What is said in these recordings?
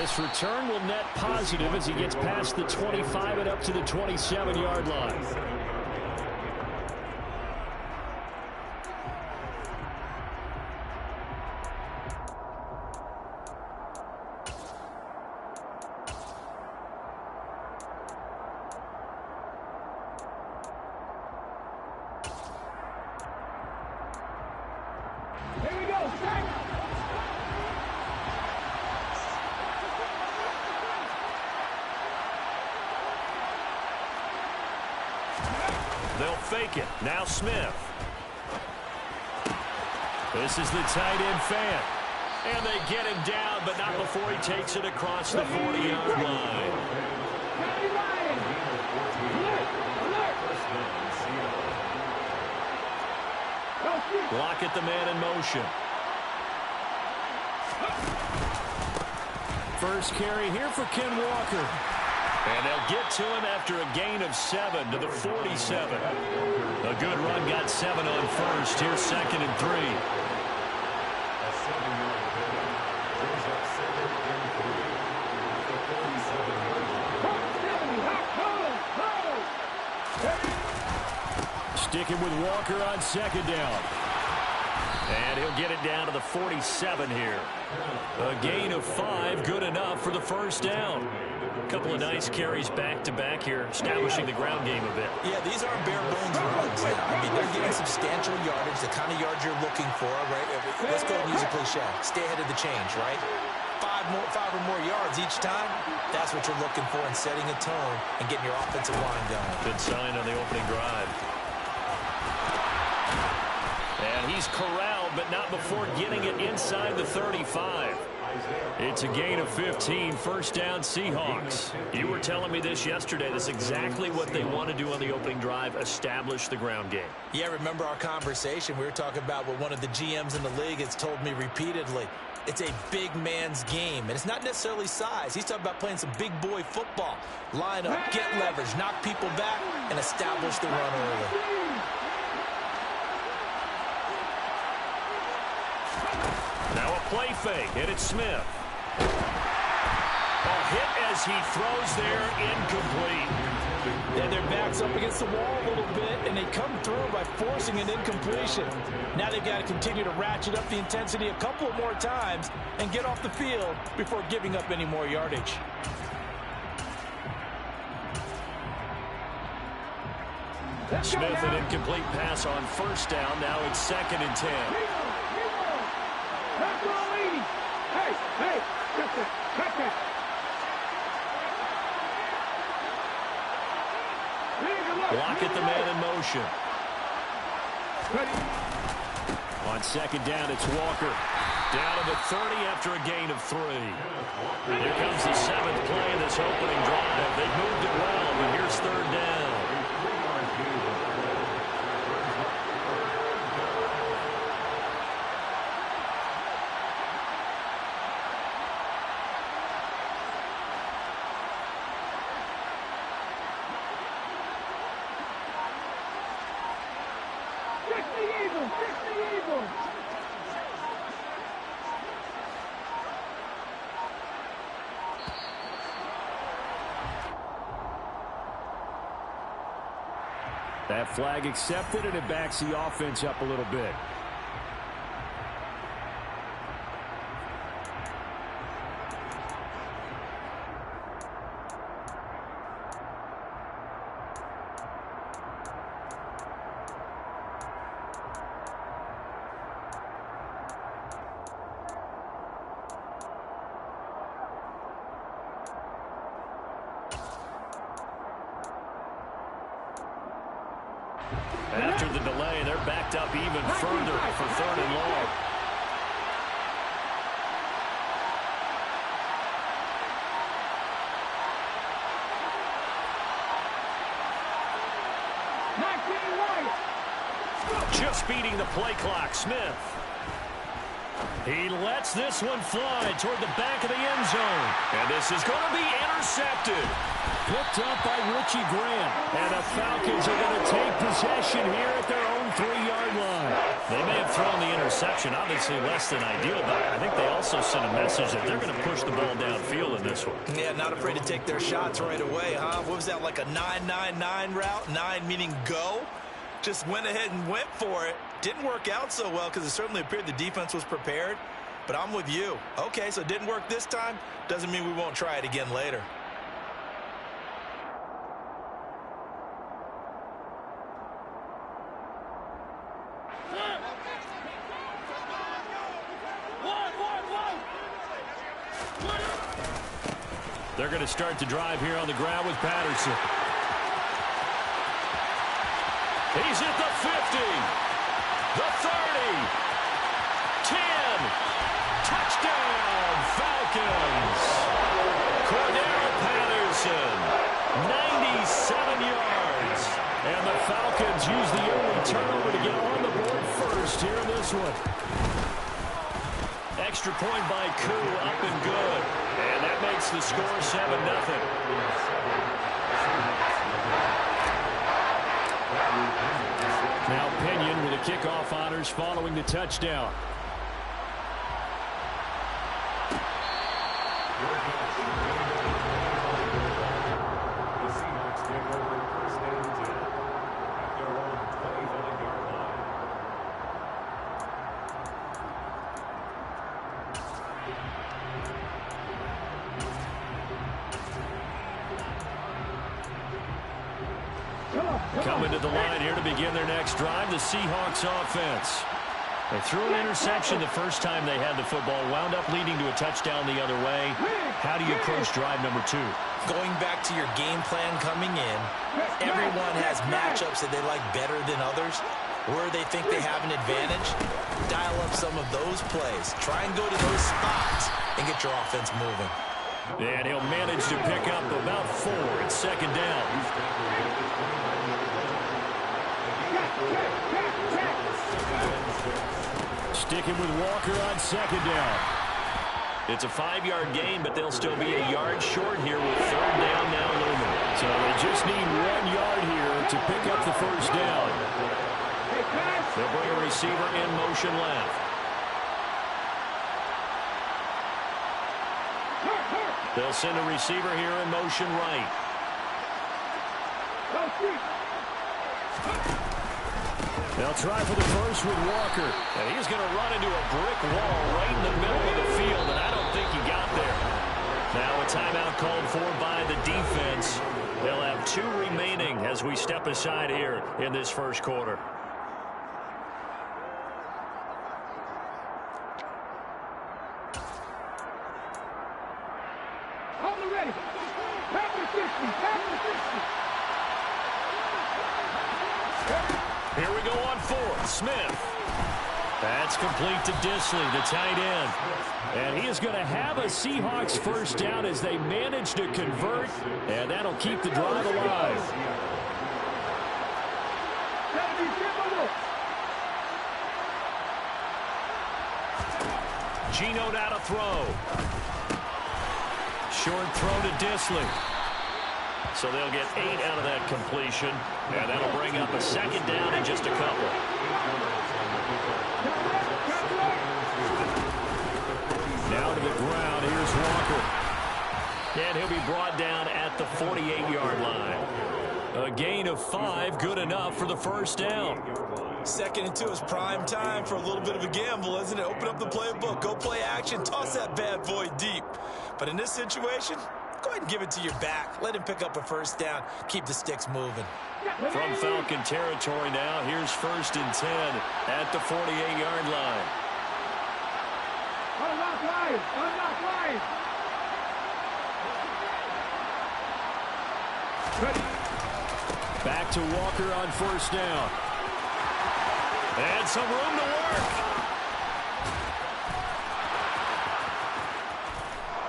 This return will net positive as he gets past the 25 and up to the 27-yard line. Here we go, They'll fake it. Now Smith. This is the tight end fan. And they get him down, but not before he takes it across the 40-yard line. Block at the man in motion. First carry here for Ken Walker. And they'll get to him after a gain of 7 to the 47. A good run got 7 on first. Here's 2nd and 3. Sticking with Walker on 2nd down. And he'll get it down to the 47 here. A gain of 5, good enough for the first down. A couple of nice carries back-to-back here, establishing the ground game a bit. Yeah, these aren't bare-bones runs now. I mean, they're getting substantial yardage, the kind of yards you're looking for, right? Let's go and use a cliche. Stay ahead of the change, right? Five or more yards each time, that's what you're looking for in setting a tone and getting your offensive line going. Good sign on the opening drive. And he's corralled, but not before getting it inside the 35. It's a gain of 15, first down Seahawks. You were telling me this yesterday. That's exactly what they want to do on the opening drive, establish the ground game. Yeah, remember our conversation? We were talking about what one of the GMs in the league has told me repeatedly. It's a big man's game, and it's not necessarily size. He's talking about playing some big boy football. Line up, get leverage, knock people back, and establish the run early. Now a play fake, and it's Smith. A hit as he throws there, incomplete. And their back's up against the wall a little bit, and they come through by forcing an incompletion. Now they've got to continue to ratchet up the intensity a couple of more times and get off the field before giving up any more yardage. Smith, an incomplete pass on first down. Now it's 2nd and 10. Block at the man in motion. On 2nd down, it's Walker. Down to the 30 after a gain of 3. Here comes the 7th play of this opening drive. They moved it well, but here's 3rd down. That flag accepted, and it backs the offense up a little bit. After the delay, they're backed up even further for 3rd and long. Just beating the play clock, Smith. He lets this one fly toward the back of the end zone. And this is going to be intercepted. Picked up by Rgame. And the Falcons are going to take possession here at their own 3-yard line. They may have thrown the interception, obviously less than ideal, but I think they also sent a message that they're going to push the ball downfield in this one. Yeah, not afraid to take their shots right away, huh? What was that, like a 9-9-9 route? 9 meaning go? Just went ahead and went for it. Didn't work out so well because it certainly appeared the defense was prepared. But I'm with you. Okay, so it didn't work this time. Doesn't mean we won't try it again later. They're going to start the drive here on the ground with Patterson. He's at the 50, the 30, 10, touchdown Falcons. Cordell Patterson, 97 yards. And the Falcons use the early turnover to get on the board first here in this one. Extra point by Koo, up and good. And that makes the score 7-0. Now Pinion with the kickoff honors following the touchdown. Coming to the line here to begin their next drive, the Seahawks offense. They threw an interception the first time they had the football, wound up leading to a touchdown the other way. How do you approach drive number 2? Going back to your game plan coming in, everyone has matchups that they like better than others. Where they think they have an advantage, dial up some of those plays. Try and go to those spots and get your offense moving. And he'll manage to pick up about 4 at second down. Sticking with Walker on second down. It's a 5-yard gain, but they'll still be a yard short here with third down now looming. So they just need 1 yard here to pick up the first down. They'll bring a receiver in motion left. They'll send a receiver here in motion right. They'll try for the first with Walker. And he's going to run into a brick wall right in the middle of the field, and I don't think he got there. Now a timeout called for by the defense. They'll have 2 remaining as we step aside here in this first quarter. Here we go on 4th. Smith. That's complete to Disley, the tight end. And he is going to have a Seahawks first down as they manage to convert, and that'll keep the drive alive. Geno now to throw. Short throw to Disley. So they'll get 8 out of that completion, and that'll bring up a second down in just a couple. Now to the ground, here's Walker. And he'll be brought down at the 48-yard line. A gain of 5, good enough for the first down. 2nd and 2 is prime time for a little bit of a gamble, isn't it? Open up the playbook, go play action, toss that bad boy deep. But in this situation, go ahead and give it to your back. Let him pick up a first down. Keep the sticks moving. From Falcon territory now, here's 1st and 10 at the 48-yard line. Back to Walker on 1st down. And some room to work.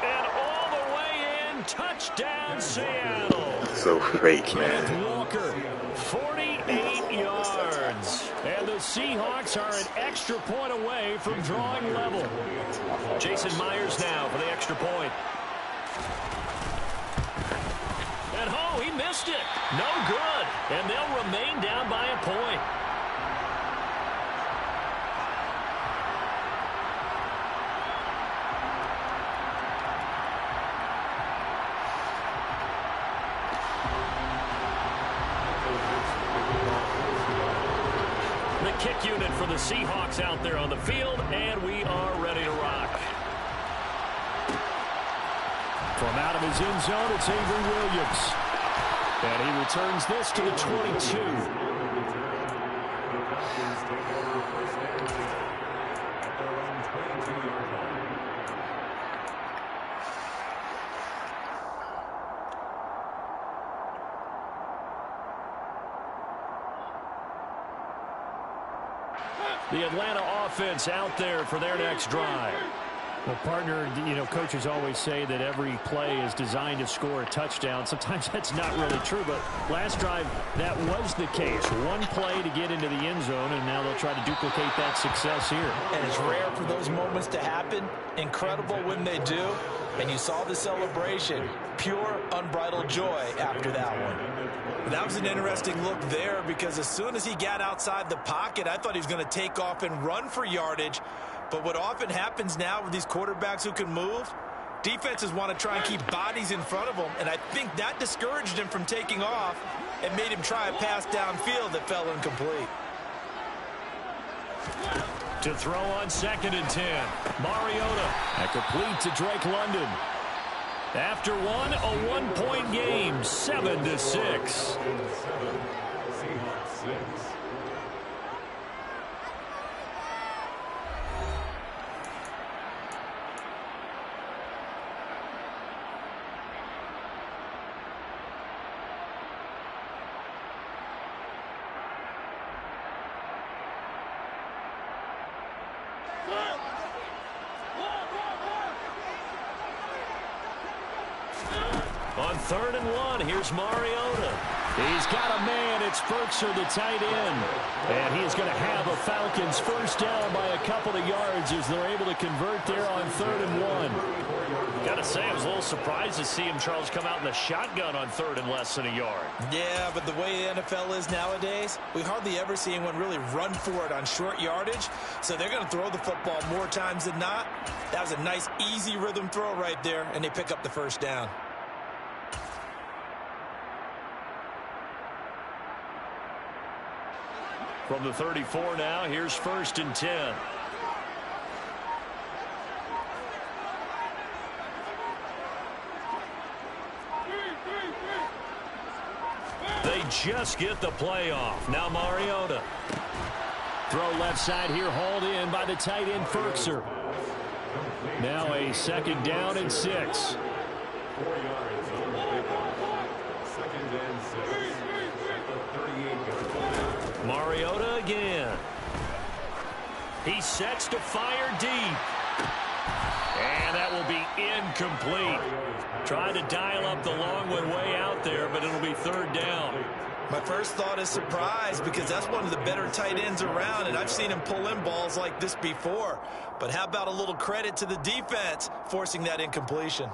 And all the way in touchdown, Seattle. So fake, Kenneth man. Walker, 48 yards. And the Seahawks are an extra point away from drawing level. Jason Myers now for the extra point. And oh, he missed it. No good. And they'll remain down by a point. The kick unit for the Seahawks out there on the field, and we are ready to rock. From out of his end zone, it's Avery Williams. And he returns this to the 22. The Atlanta offense out there for their next drive. Well, partner, coaches always say that every play is designed to score a touchdown. Sometimes that's not really true, but last drive, that was the case. One play to get into the end zone, and now they'll try to duplicate that success here. And it's rare for those moments to happen. Incredible when they do. And you saw the celebration. Pure, unbridled joy after that one. That was an interesting look there because as soon as he got outside the pocket, I thought he was going to take off and run for yardage. But what often happens now with these quarterbacks who can move, defenses want to try and keep bodies in front of them. And I think that discouraged him from taking off and made him try a pass downfield that fell incomplete. To throw on 2nd and 10. Mariota. And complete to Drake London. After one, a one-point game, 7-6. On 3rd and 1, here's Mariota. He's got a man. It's Firkser, the tight end. And he is going to have a Falcons first down by a couple of yards as they're able to convert there on 3rd and 1. Got to say, I was a little surprised to see him, Charles, come out in the shotgun on 3rd and less than a yard. Yeah, but the way the NFL is nowadays, we hardly ever see anyone really run for it on short yardage. So they're going to throw the football more times than not. That was a nice, easy rhythm throw right there, and they pick up the first down. From the 34 now, here's 1st and 10. They just get the play off. Now Mariota. Throw left side here, hauled in by the tight end Firkser. Now a 2nd down and 6. Mariota again. He sets to fire deep. And that will be incomplete. Trying to dial up the long one way out there, but it'll be 3rd down. My first thought is surprise because that's one of the better tight ends around, and I've seen him pull in balls like this before. But how about a little credit to the defense forcing that incompletion?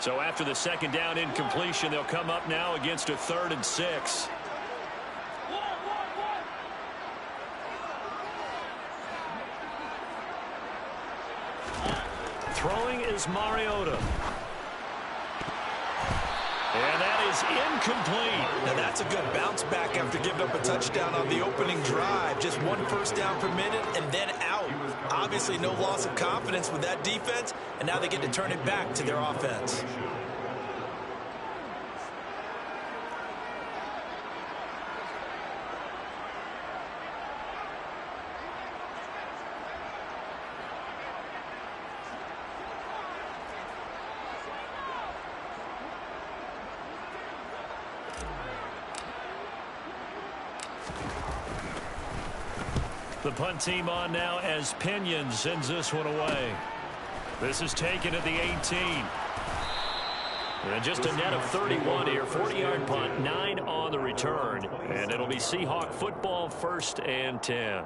So after the 2nd down incompletion, they'll come up now against a 3rd and 6. Throwing is Mariota. And that is incomplete. Now that's a good bounce back after giving up a touchdown on the opening drive. Just one first down permitted and then out. Obviously no loss of confidence with that defense, and now they get to turn it back to their offense. The punt team on now as Pinion sends this one away. This is taken at the 18. And just a net of 31 here. 40-yard punt, 9 on the return. And it'll be Seahawk football, 1st and 10.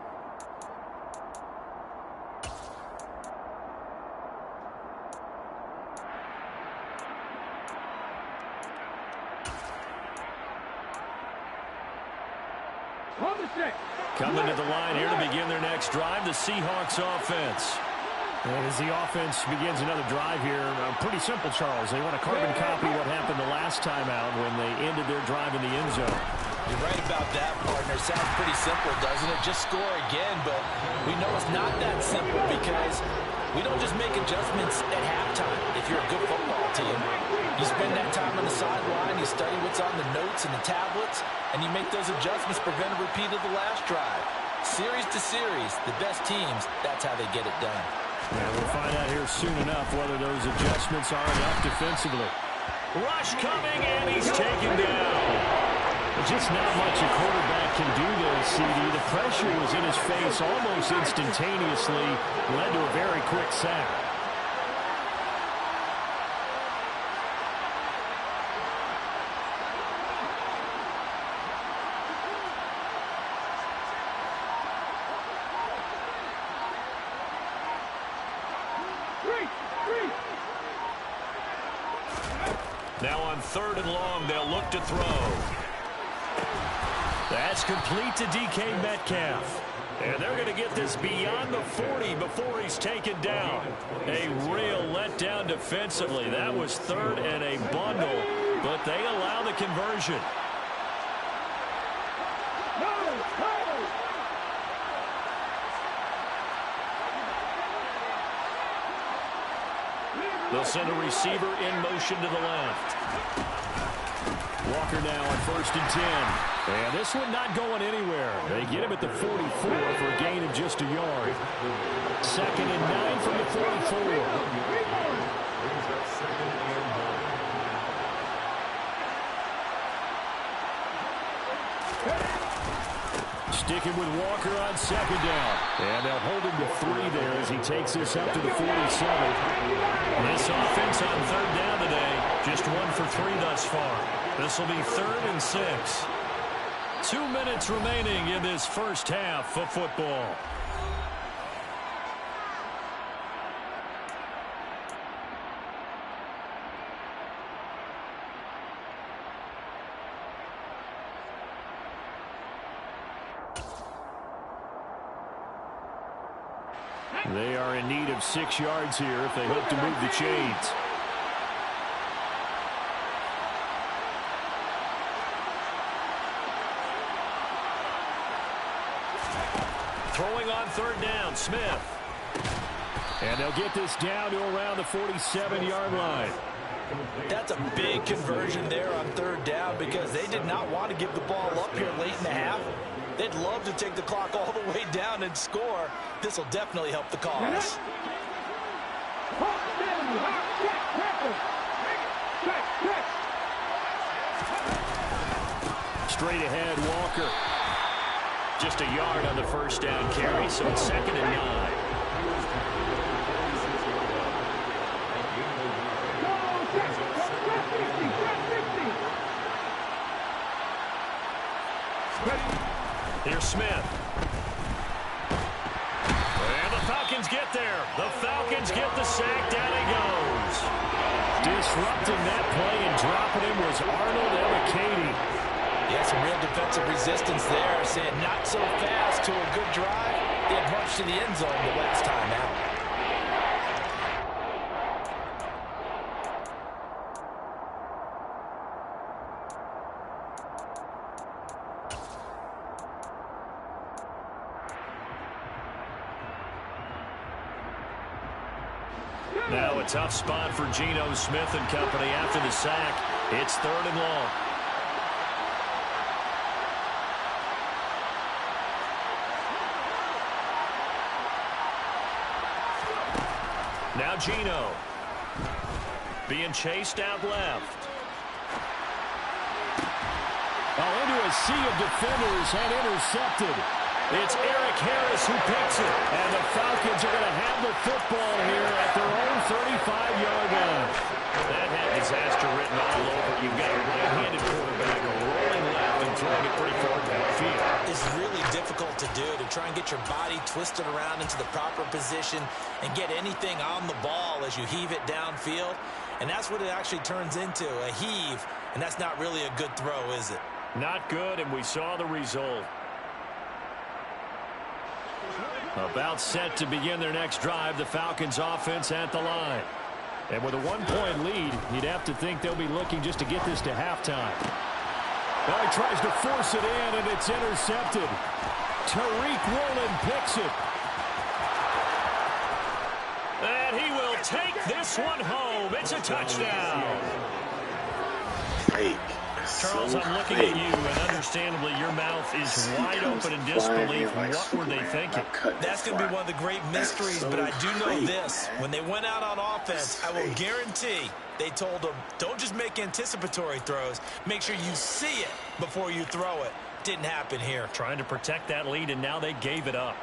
Coming to the line here to begin their next drive, the Seahawks offense. And as the offense begins another drive here, pretty simple, Charles. They want to carbon copy what happened the last time out when they ended their drive in the end zone. You're right about that, partner. Sounds pretty simple, doesn't it? Just score again, but we know it's not that simple because we don't just make adjustments at halftime. If you're a good football team, you spend that time on the sideline, you study what's on the notes and the tablets, and you make those adjustments, prevent a repeat of the last drive. Series to series, the best teams, that's how they get it done. Yeah, we'll find out here soon enough whether those adjustments are enough defensively. Rush coming, and he's taken down. Just not much a quarterback can do there, CD. The pressure was in his face almost instantaneously, led to a very quick sack. Now on 3rd and long, they'll look to throw. That's complete to DK Metcalf. And they're going to get this beyond the 40 before he's taken down. A real letdown defensively. That was 3rd and a bundle, but they allow the conversion. They'll send a receiver in motion to the left. Walker now on 1st and 10. And this one not going anywhere. They get him at the 44 for a gain of just a yard. 2nd and 9 from the 44. Sticking with Walker on 2nd down. And they'll hold him to 3 there as he takes this up to the 47. This offense on 3rd down today, just 1 for 3 thus far. This will be 3rd and 6. 2 minutes remaining in this first half of football. They are in need of 6 yards here if they hope to move the chains. Throwing on 3rd down, Smith. And they'll get this down to around the 47-yard line. That's a big conversion there on 3rd down because they did not want to give the ball up here late in the half. They'd love to take the clock all the way down and score. This will definitely help the cause. Straight ahead, Walker. Just a yard on the 1st down carry, so it's 2nd and 9. Here's Smith. And the Falcons get there. The Falcons get the sack. Down he goes. Disrupting that play and dropping him was Arnold Ebiketie. Yeah, some real defensive resistance there, saying not so fast to a good drive. They had marched to the end zone the last time out. Now a tough spot for Geno Smith and company after the sack. It's 3rd and long. Now Geno. Being chased out left. Oh, into a sea of defenders and intercepted. It's Eric Harris who picks it. And the Falcons are going to have the football here at their own 35-yard line. That had disaster written all over. You've got a right-handed quarterback rolling left and throwing it pretty far downfield. It's really difficult to do, to try and get your body twisted around into the proper position and get anything on the ball as you heave it downfield. And that's what it actually turns into, a heave. And that's not really a good throw, is it? Not good, and we saw the result. About set to begin their next drive, the Falcons offense at the line. And with a one-point lead, you'd have to think they'll be looking just to get this to halftime. Now he tries to force it in, and it's intercepted. Tariq Woolen picks it. And he will take this one home. It's a touchdown. Fake. Charles, I'm looking at you, and understandably your mouth is wide open in disbelief. What were they thinking? That's going to be one of the great mysteries, but I do know this. When they went out on offense, I will guarantee they told them, don't just make anticipatory throws. Make sure you see it before you throw it. Didn't happen here. Trying to protect that lead, and now they gave it up.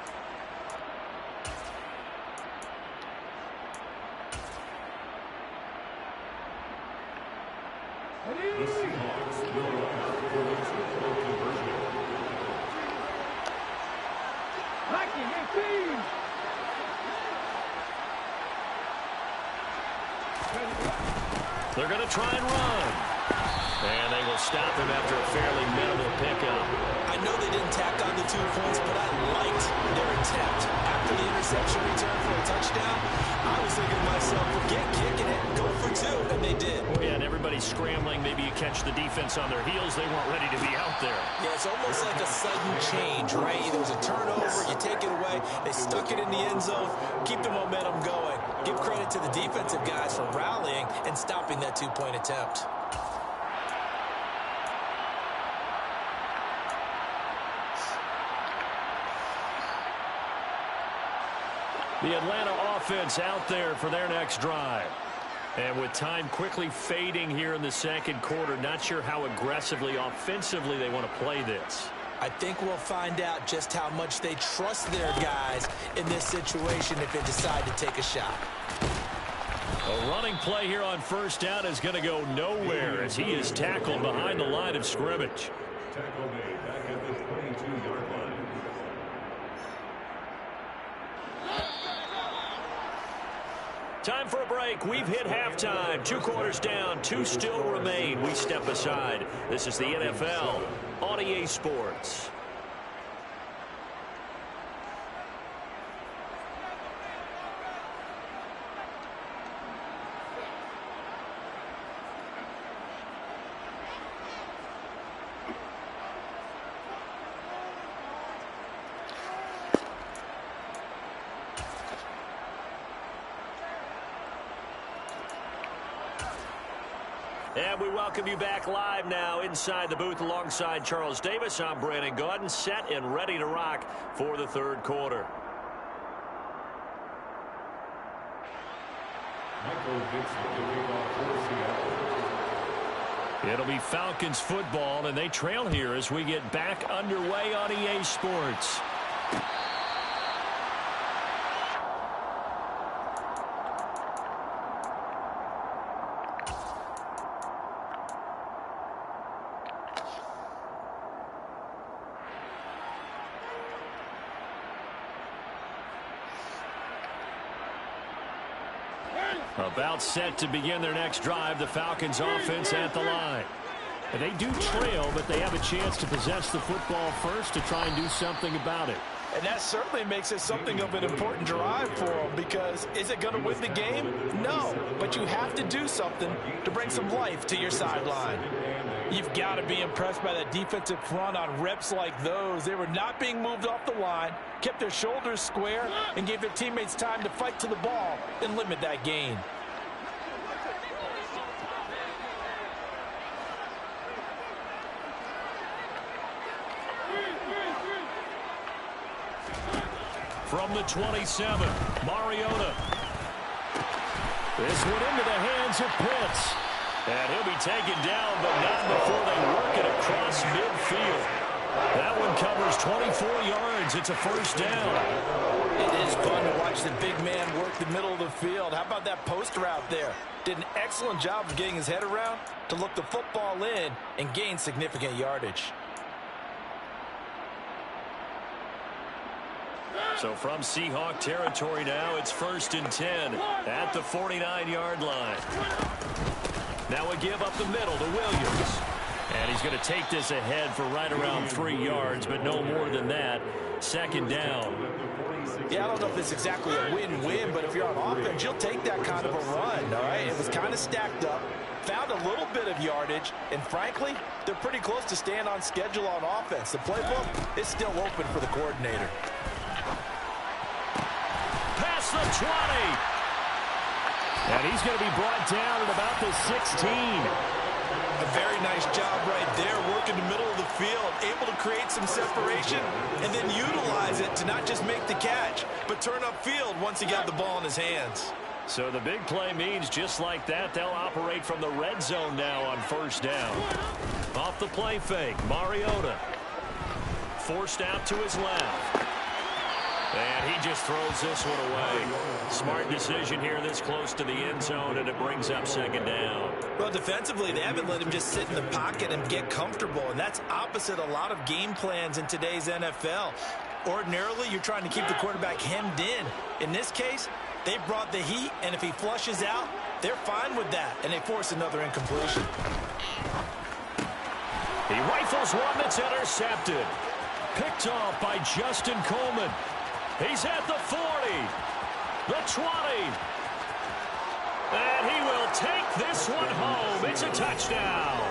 They're going to try and run. And they will stop him after a fairly minimal pickup. I know they didn't tack on the 2 points, but I liked their attempt. After the interception return for a touchdown, I was thinking to myself, forget kicking it, go for 2, and they did. Yeah, and everybody's scrambling. Maybe you catch the defense on their heels. They weren't ready to be out there. Yeah, it's almost like a sudden change, right? There was a turnover, you take it away, they stuck it in the end zone, keep the momentum going. Give credit to the defensive guys for rallying and stopping that 2-point attempt. The Atlanta offense out there for their next drive. And with time quickly fading here in the second quarter, not sure how aggressively, offensively they want to play this. I think we'll find out just how much they trust their guys in this situation if they decide to take a shot. A running play here on first down is going to go nowhere as he is tackled behind the line of scrimmage. Tackle made back at the 22-yard line. Time for a break. We've hit halftime. 2 quarters down. 2 still remain. We step aside. This is the NFL on EA Sports. And we welcome you back live now inside the booth alongside Charles Davis. I'm Brandon Gaudin, set and ready to rock for the third quarter. It'll be Falcons football, and they trail here as we get back underway on EA Sports. About set to begin their next drive, the Falcons offense at the line. And they do trail, but they have a chance to possess the football first to try and do something about it. And that certainly makes it something of an important drive for them, because is it going to win the game? No, but you have to do something to bring some life to your sideline. You've got to be impressed by that defensive front on reps like those. They were not being moved off the line, kept their shoulders square, and gave their teammates time to fight to the ball and limit that gain. From the 27, Mariota. This one into the hands of Pitts. And he'll be taken down, but not before they work it across midfield. That one covers 24 yards. It's a first down. It is fun to watch the big man work the middle of the field. How about that post route there? Did an excellent job of getting his head around to look the football in and gain significant yardage. So from Seahawk territory now, it's 1st and 10 at the 49-yard line. Now a give up the middle to Williams. And he's going to take this ahead for right around 3 yards, but no more than that. 2nd down. Yeah, I don't know if it's exactly a win-win, but if you're on offense, you'll take that kind of a run, all right? It was kind of stacked up, found a little bit of yardage, and frankly, they're pretty close to staying on schedule on offense. The playbook is still open for the coordinator. Past the 20. And he's going to be brought down at about the 16. A very nice job right there, working the middle of the field, able to create some separation and then utilize it to not just make the catch, but turn upfield once he got the ball in his hands. So the big play means just like that, they'll operate from the red zone now on 1st down. Off the play fake, Mariota. Forced out to his left. And he just throws this one away. Smart decision here this close to the end zone, and it brings up 2nd down. Well, defensively, they haven't let him just sit in the pocket and get comfortable, and that's opposite a lot of game plans in today's NFL. Ordinarily, you're trying to keep the quarterback hemmed in. In this case, they brought the heat, and if he flushes out, they're fine with that, and they force another incompletion. He rifles one that's intercepted. Picked off by Justin Coleman. He's at the 40, the 20, and he will take this one home. It's a touchdown.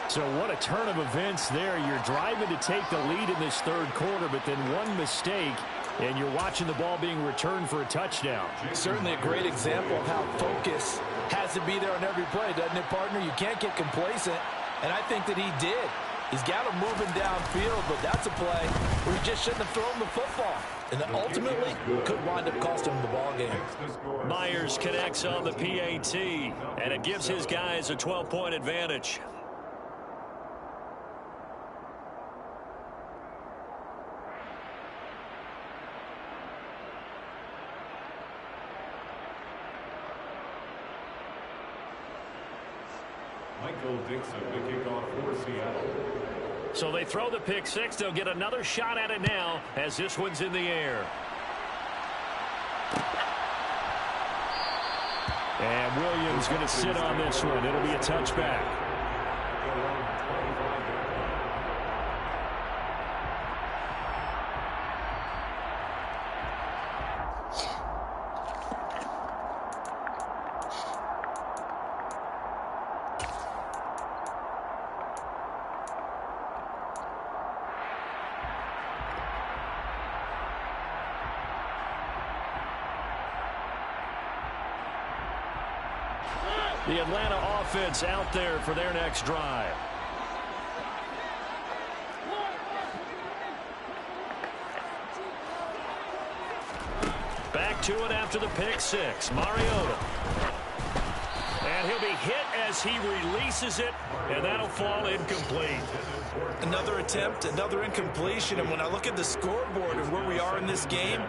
So what a turn of events there. You're driving to take the lead in this 3rd quarter, but then one mistake, and you're watching the ball being returned for a touchdown. Certainly a great example of how focus has to be there on every play, doesn't it, partner? You can't get complacent, and I think that he did. He's got him moving downfield, but that's a play where he just shouldn't have thrown the football. And that ultimately could wind up costing him the ball game. Myers connects on the PAT, and it gives his guys a 12-point advantage. Michael Dixon, the kickoff for Seattle. So they throw the pick six. They'll get another shot at it now as this one's in the air. And Williams going to sit on this one. It'll be a touchback. The Atlanta offense out there for their next drive. Back to it after the pick six. Mariota. And he'll be hit as he releases it, and that'll fall incomplete. Another attempt, another incompletion, and when I look at the scoreboard and where we are in this game,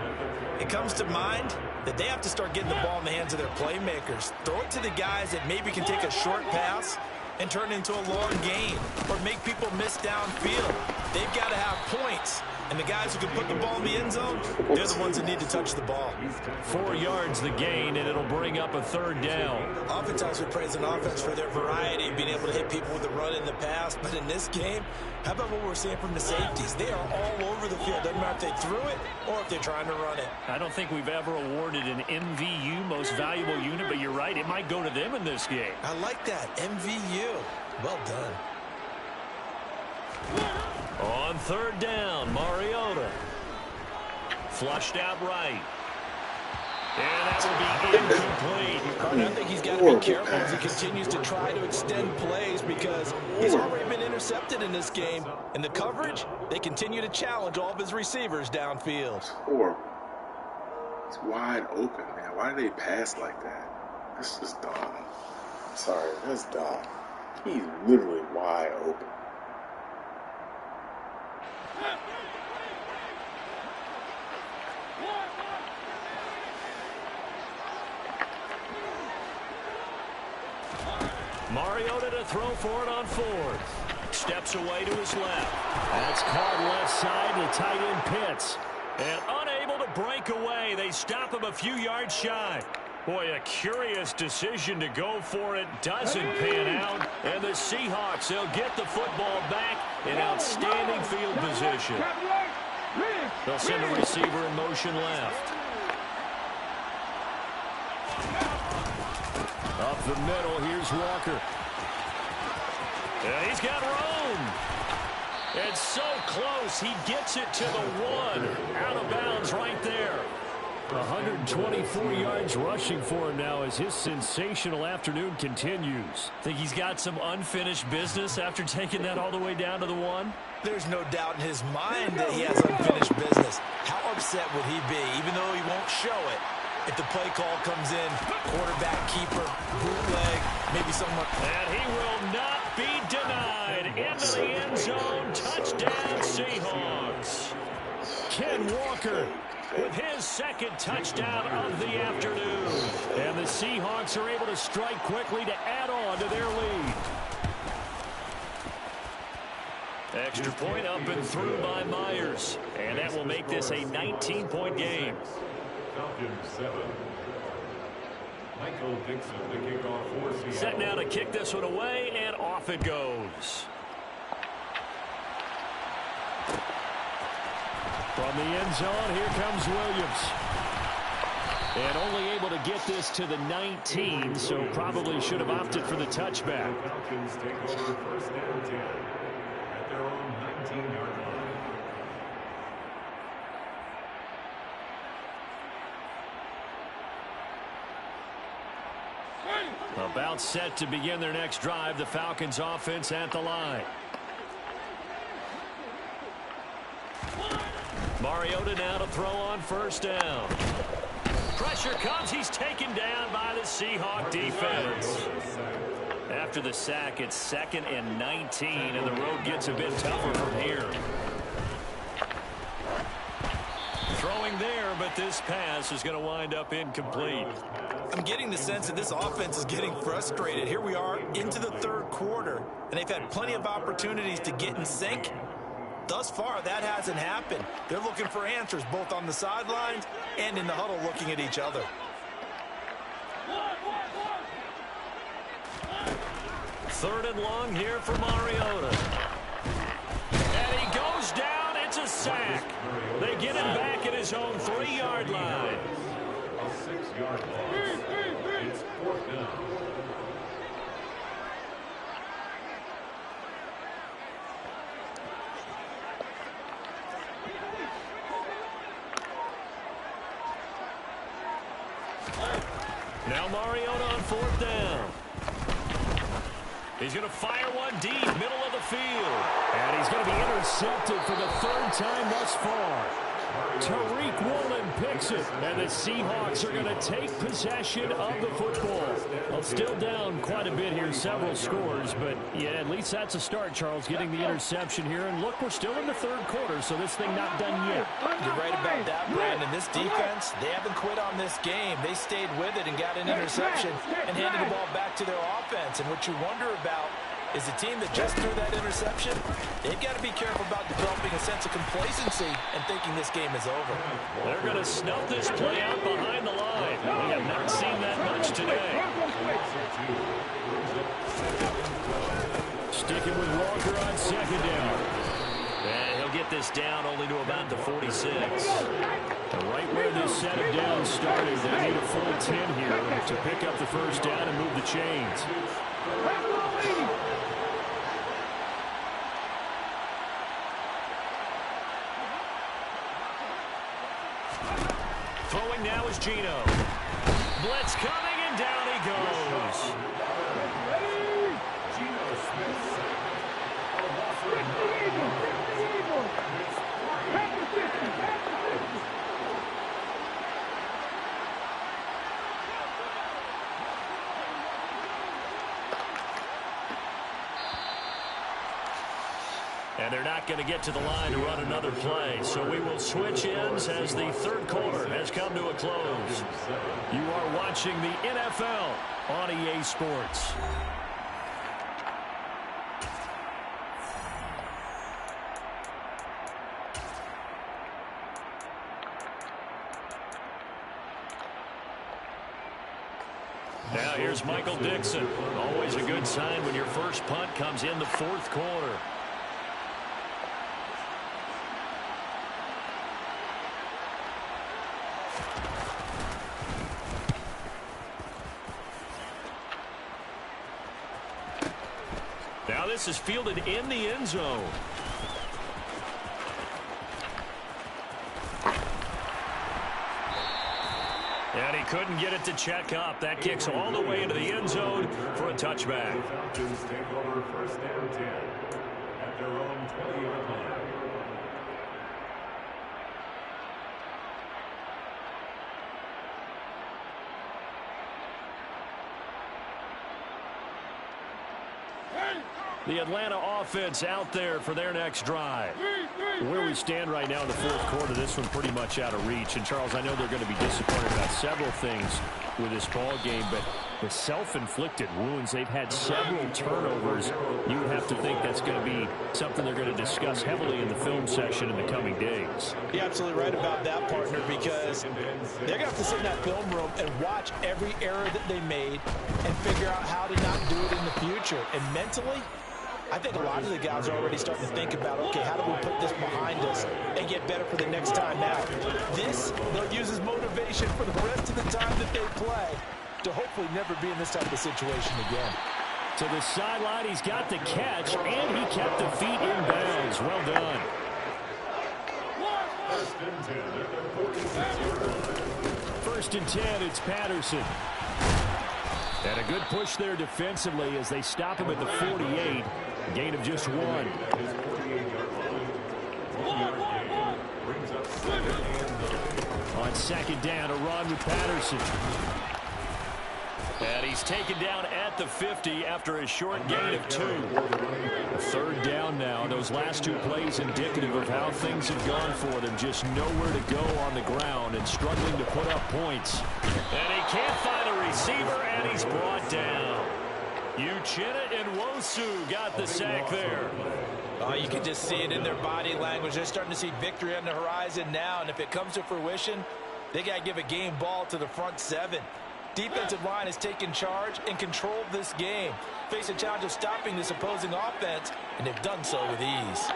it comes to mind that they have to start getting the ball in the hands of their playmakers. Throw it to the guys that maybe can take a short pass and turn it into a long gain or make people miss downfield. They've got to have points. And the guys who can put the ball in the end zone, they're the ones that need to touch the ball. 4 yards the gain, and it'll bring up a third down. Oftentimes we praise an offense for their variety, being able to hit people with the run in the pass. But in this game, how about what we're seeing from the safeties? They are all over the field. Doesn't matter if they threw it or if they're trying to run it. I don't think we've ever awarded an MVU, most valuable unit, but you're right. It might go to them in this game. I like that. MVU. Well done. On third down, Mariota. Flushed out right. And that will be incomplete. I think he's got to be careful as he continues to try to extend plays because he's already been intercepted in this game. And the coverage, they continue to challenge all of his receivers downfield. Horrible. It's wide open, man. Why do they pass like that? That's just dumb. I'm sorry, that's dumb. He's literally wide open. Mariota to throw for it on fourth. Steps away to his left. That's caught left side to tight end Pitts. And unable to break away. They stop him a few yards shy. Boy, a curious decision to go for it. Doesn't pan out. And the Seahawks, they'll get the football back in outstanding field position. They'll send a receiver in motion left. Up the middle, here's Walker. And he's got room. It's so close, he gets it to the one. Out of bounds right there. 124 yards rushing for him now as his sensational afternoon continues. Think he's got some unfinished business after taking that all the way down to the one? There's no doubt in his mind that he has unfinished business. How upset would he be, even though he won't show it, if the play call comes in, quarterback, keeper, bootleg, maybe someone. And he will not be denied. Into the end zone. Touchdown, Seahawks. Ken Walker with his second touchdown of the afternoon. And the Seahawks are able to strike quickly to add on to their lead. Extra point up and through by Myers. And that will make this a 19-point game. Falcons 7. Michael Dixon, the kickoff for Seattle. Set now to kick this one away, and off it goes. From the end zone, here comes Williams. And only able to get this to the 19, so probably should have opted for the touchback. Falcons take over first down 10 at their own 19-yard line. About set to begin their next drive, the Falcons offense at the line. Mariota now to throw on first down. Pressure comes. He's taken down by the Seahawk defense. After the sack, it's 2nd and 19, and the road gets a bit tougher from here. Throwing there, but this pass is going to wind up incomplete. I'm getting the sense that this offense is getting frustrated. Here we are into the third quarter, and they've had plenty of opportunities to get in sync. Thus far, that hasn't happened. They're looking for answers both on the sidelines and in the huddle looking at each other. Third and long here for Mariota. And he goes down. It's a sack. They get him back at his own 3-yard line. A 6-yard loss. It's 4th down. Now Mariota on 4th down. He's going to fire one deep, middle of the field. And he's going to be intercepted for the 3rd time thus far. Tariq Woolen picks it, and the Seahawks are going to take possession of the football. Well, still down quite a bit here, several scores, but yeah, at least that's a start, Charles, getting the interception here. And look, we're still in the 3rd quarter, so this thing not done yet. You're right about that, Brandon. This defense, they haven't quit on this game. They stayed with it and got an interception and handed the ball back to their offense. And what you wonder about is the team that just threw that interception, they've got to be careful about developing a sense of complacency and thinking this game is over. They're going to snuff this play out behind the line. We have not seen that much today. Sticking with Walker on 2nd down. And he'll get this down only to about the 46. Right where this set of downs started, they need a full 10 here to pick up the first down and move the chains. Throwing now is Gino. Blitz coming, and down he goes. And they're not not going to get to the line to run another play. So we will switch ends as the third quarter has come to a close. You are watching the NFL on EA Sports. Now here's Michael Dixon. Always a good sign when your first punt comes in the fourth quarter. Now this is fielded in the end zone. And he couldn't get it to check up. That kicks all the way into the end zone for a touchback. The Falcons take over first down 10 at their own 20-yard line. The Atlanta offense out there for their next drive. Where we stand right now in the fourth quarter, this one pretty much out of reach. And, Charles, I know they're going to be disappointed about several things with this ball game, but the self-inflicted wounds, they've had several turnovers. You have to think that's going to be something they're going to discuss heavily in the film session in the coming days. You're absolutely right about that, partner, because they're going to have to sit in that film room and watch every error that they made and figure out how to not do it in the future. And mentally, I think a lot of the guys are already starting to think about, okay, how do we put this behind us and get better for the next time out? This, they'll use as motivation for the rest of the time that they play to hopefully never be in this type of situation again. To the sideline, he's got the catch, and he kept the feet in bounds. Well done. First and 10, it's Patterson. And a good push there defensively as they stop him at the 48. Gain of just one. On second down, a run with Patterson. And he's taken down at the 50 after a short gain of 2. A third down now. Those last two plays indicative of how things have gone for them. Just nowhere to go on the ground and struggling to put up points. And he can't find a receiver, and he's brought down. Uchenna and Nwosu got the sack there. Oh, you can just see it in their body language. They're starting to see victory on the horizon now, and if it comes to fruition, they got to give a game ball to the front seven. Defensive line has taken charge and controlled this game. Face a challenge of stopping this opposing offense, and they've done so with ease.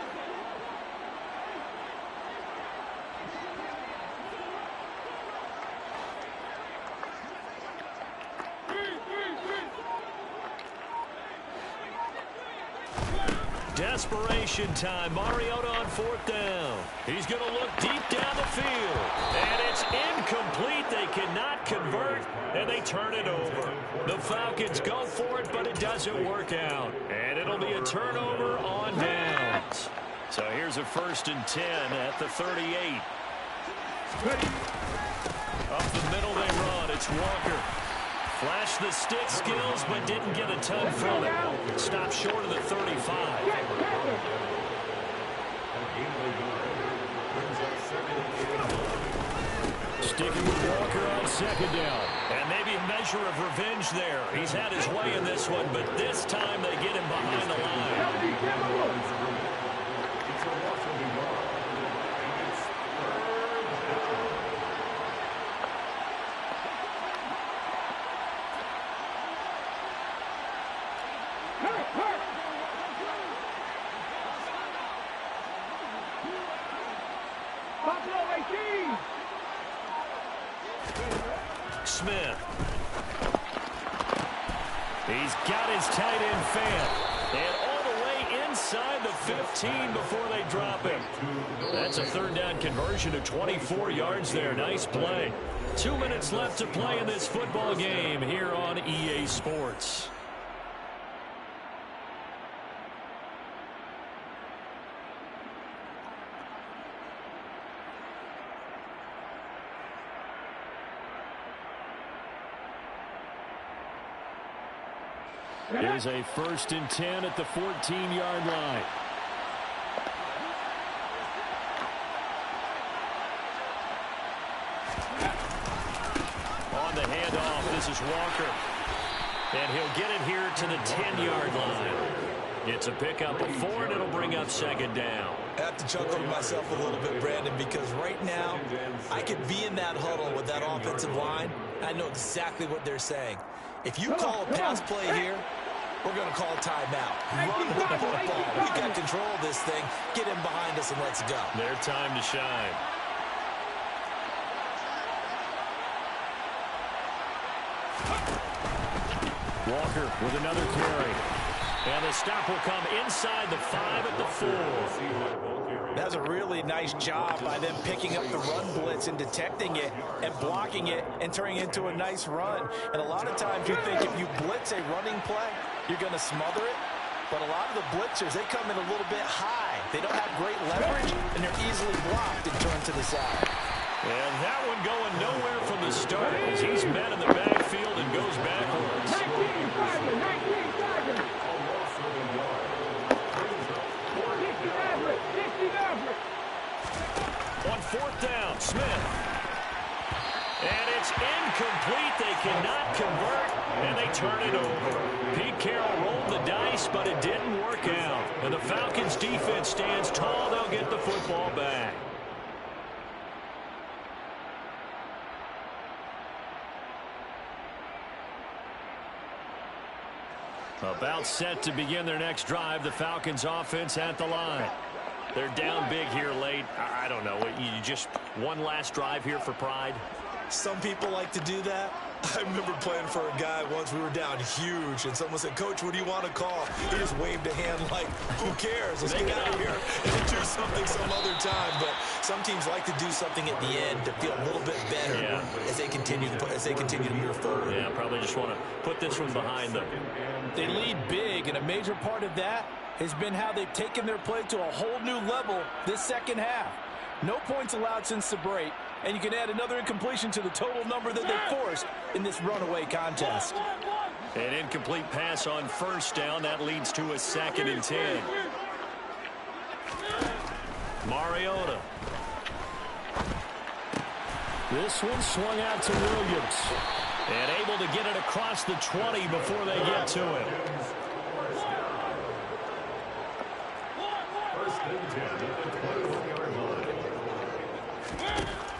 Desperation time. Mariota on fourth down. He's going to look deep down the field. And it's incomplete. They cannot convert, and they turn it over. The Falcons go for it, but it doesn't work out. And it'll be a turnover on downs. So here's a first and 10 at the 38. Up the middle they run. It's Walker. Flashed the stick skills, but didn't get a ton from it. Stopped short of the 35. Sticking with Walker on second down. And maybe a measure of revenge there. He's had his way in this one, but this time they get him behind the line. Smith. He's got his tight end fan. And all the way inside the 15 before they drop him. That's a third down conversion of 24 yards there. Nice play. 2 minutes left to play in this football game here on EA Sports. It is a first and 10 at the 14-yard line. handoff. This is Walker. And he'll get it here to the 10-yard line. It's a pickup of 4, and it'll bring up second down. I have to chuckle to myself a little bit, Brandon, because right now I could be in that huddle with that offensive line. I know exactly what they're saying. If you call a pass play here, we're going to call timeout. Run with the football. We got control of this thing. Get him behind us and let's go. Their time to shine. Walker with another carry. And the stop will come inside the 5 at the 4. That's a really nice job by them picking up the run blitz and detecting it and blocking it and turning it into a nice run. And a lot of times you think if you blitz a running play, you're going to smother it. But a lot of the blitzers, they come in a little bit high. They don't have great leverage, and they're easily blocked and turned to the side. And that one going nowhere from the start as he's met in the backfield and goes backwards. On 4th down, Smith. And it's incomplete. They cannot convert, and they turn it over. Pete Carroll rolled the dice, but it didn't work out. And the Falcons' defense stands tall. They'll get the football back. About set to begin their next drive, the Falcons offense at the line. They're down big here late. I don't know. You just one last drive here for pride? Some people like to do that. I remember playing for a guy once. We were down huge, and someone said, "Coach, what do you want to call?" He just waved a hand like, "Who cares? Let's get out of here and do something some other time." But some teams like to do something at the end to feel a little bit better as they continue to move forward. Yeah, probably just want to put this one behind them. They lead big, and a major part of that has been how they've taken their play to a whole new level this second half. No points allowed since the break, and you can add another incompletion to the total number that they forced in this runaway contest. An incomplete pass on 1st down. That leads to a 2nd and 10. Mariota. This one swung out to Williams. And able to get it across the 20 before they get to it.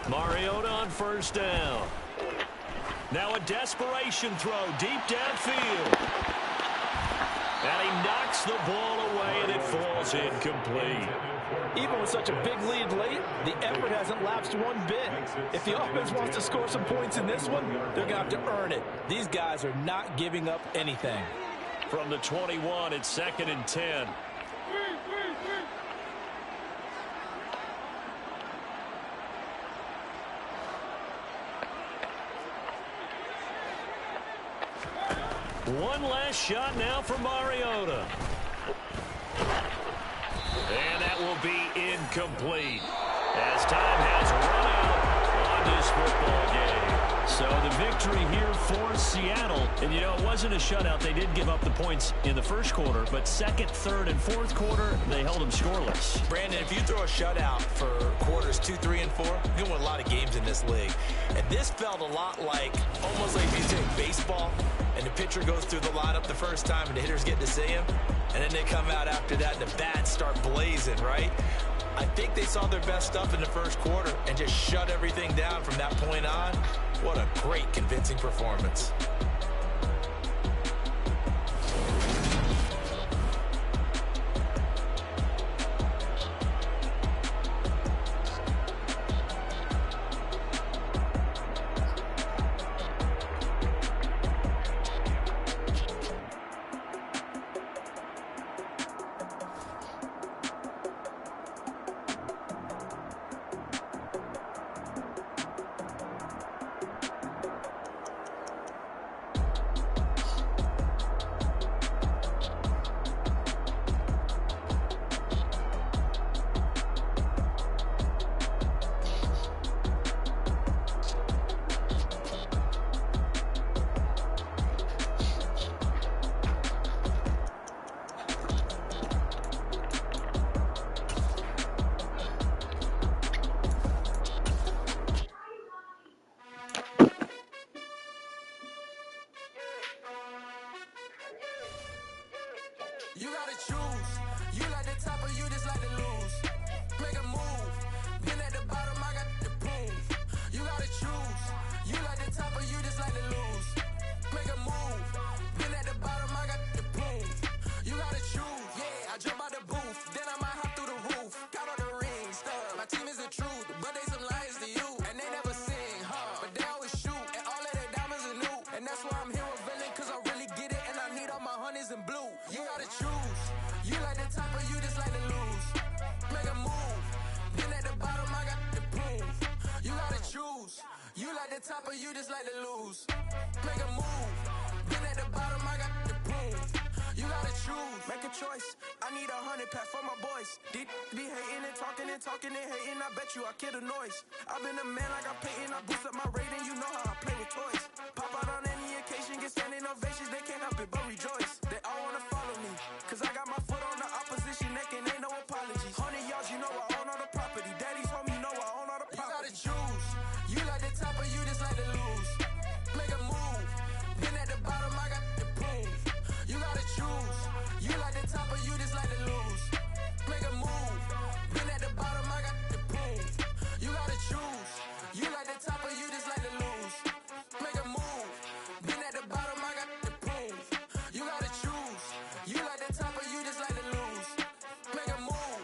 Mariota on 1st down. Now a desperation throw deep downfield. And he knocks the ball away, and it falls incomplete. Even with such a big lead late, the effort hasn't lapsed one bit. If the offense wants to score some points in this one, they're going to have to earn it. These guys are not giving up anything. From the 21, it's 2nd and 10. One last shot now for Mariota. And that will be incomplete as time has run out on this football game. So the victory here for Seattle. And, you know, it wasn't a shutout. They did give up the points in the 1st quarter, but 2nd, 3rd, and 4th quarter, they held them scoreless. Brandon, if you throw a shutout for quarters 2, 3, and 4, you're going to win a lot of games in this league. And this felt a lot like, almost like if you take baseball, and the pitcher goes through the lineup the first time and the hitters get to see him, and then they come out after that and the bats start blazing, right? I think they saw their best stuff in the 1st quarter and just shut everything down from that point on. What a great, convincing performance. the top of you just like to lose. Make a move. Been at the bottom, I got the prove. You gotta choose. Make a choice. I need 100 pack for my boys. Be hating and talking and hating. I bet you I kill the noise. I've been a man like I'm Peyton. I boost up my rating. You know how I play with toys. Pop out on any occasion, get standing ovations. They can't help it but rejoice. They all wanna follow me. Cause I got my foot on the opposition neck and ain't no apologies. 100 yards, you know I own all the property. Daddy's home, you know I own all the property. You gotta choose. You like the top or you just like to lose. Make a move. Been at the bottom, I got the prove. You gotta choose. You like the top or you just like to lose. Make a move. Been at the bottom, I got the prove. You gotta choose. You like the top or you just like to lose. Make a move. Been at the bottom, I got the prove. You gotta choose. You like the top or you just like to lose. Make a move.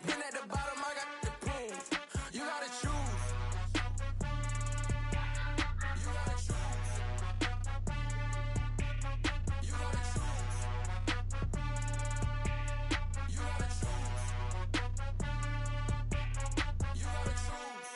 Been at the bottom, I got the prove. You gotta choose. You gotta choose. You gotta choose. You gotta choose. You gotta choose.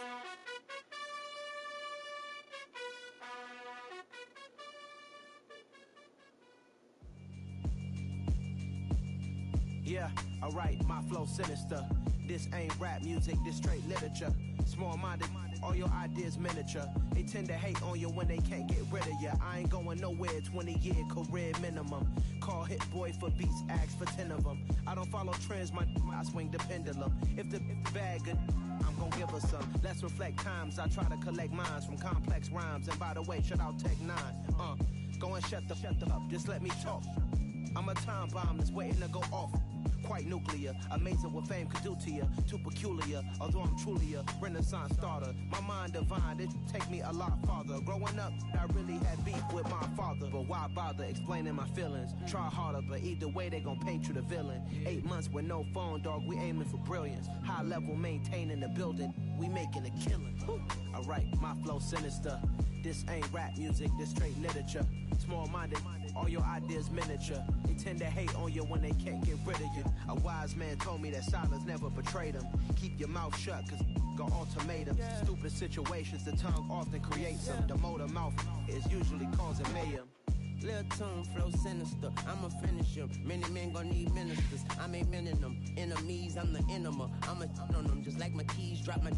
Yeah, alright, my flow sinister. This ain't rap music, this straight literature. Small-minded, all your ideas miniature. They tend to hate on you when they can't get rid of you. I ain't going nowhere, 20-year career minimum. Call Hit Boy for beats, ask for 10 of them. I don't follow trends, I swing the pendulum. If the bag good, I'm gon' give her some. Let's reflect times, I try to collect minds from complex rhymes. And by the way, shout out Tech 9. Go and shut the up, just let me talk. I'm a time bomb that's waiting to go off. Quite nuclear, amazing what fame could do to you. Too peculiar, although I'm truly a renaissance starter. My mind divine, it take me a lot farther. Growing up, I really had beef with my father. But why bother explaining my feelings? Try harder, but either way they gon' paint you the villain. 8 months with no phone, dog, we aiming for brilliance. High level maintaining the building, we making a killing. Alright, my flow sinister. This ain't rap music, this straight literature. Small-minded, all your ideas miniature. They tend to hate on you when they can't get rid of you. A wise man told me that silence never betrayed him. Keep your mouth shut, cause got ultimatums. Stupid situations, the tongue often creates them. The motor mouth is usually causing mayhem. Lil' tune, flow sinister, I'ma finish him. Many men gon' need ministers, I'm aiming them. Enemies, I'm the enema. I'ma on them, just like my keys, drop my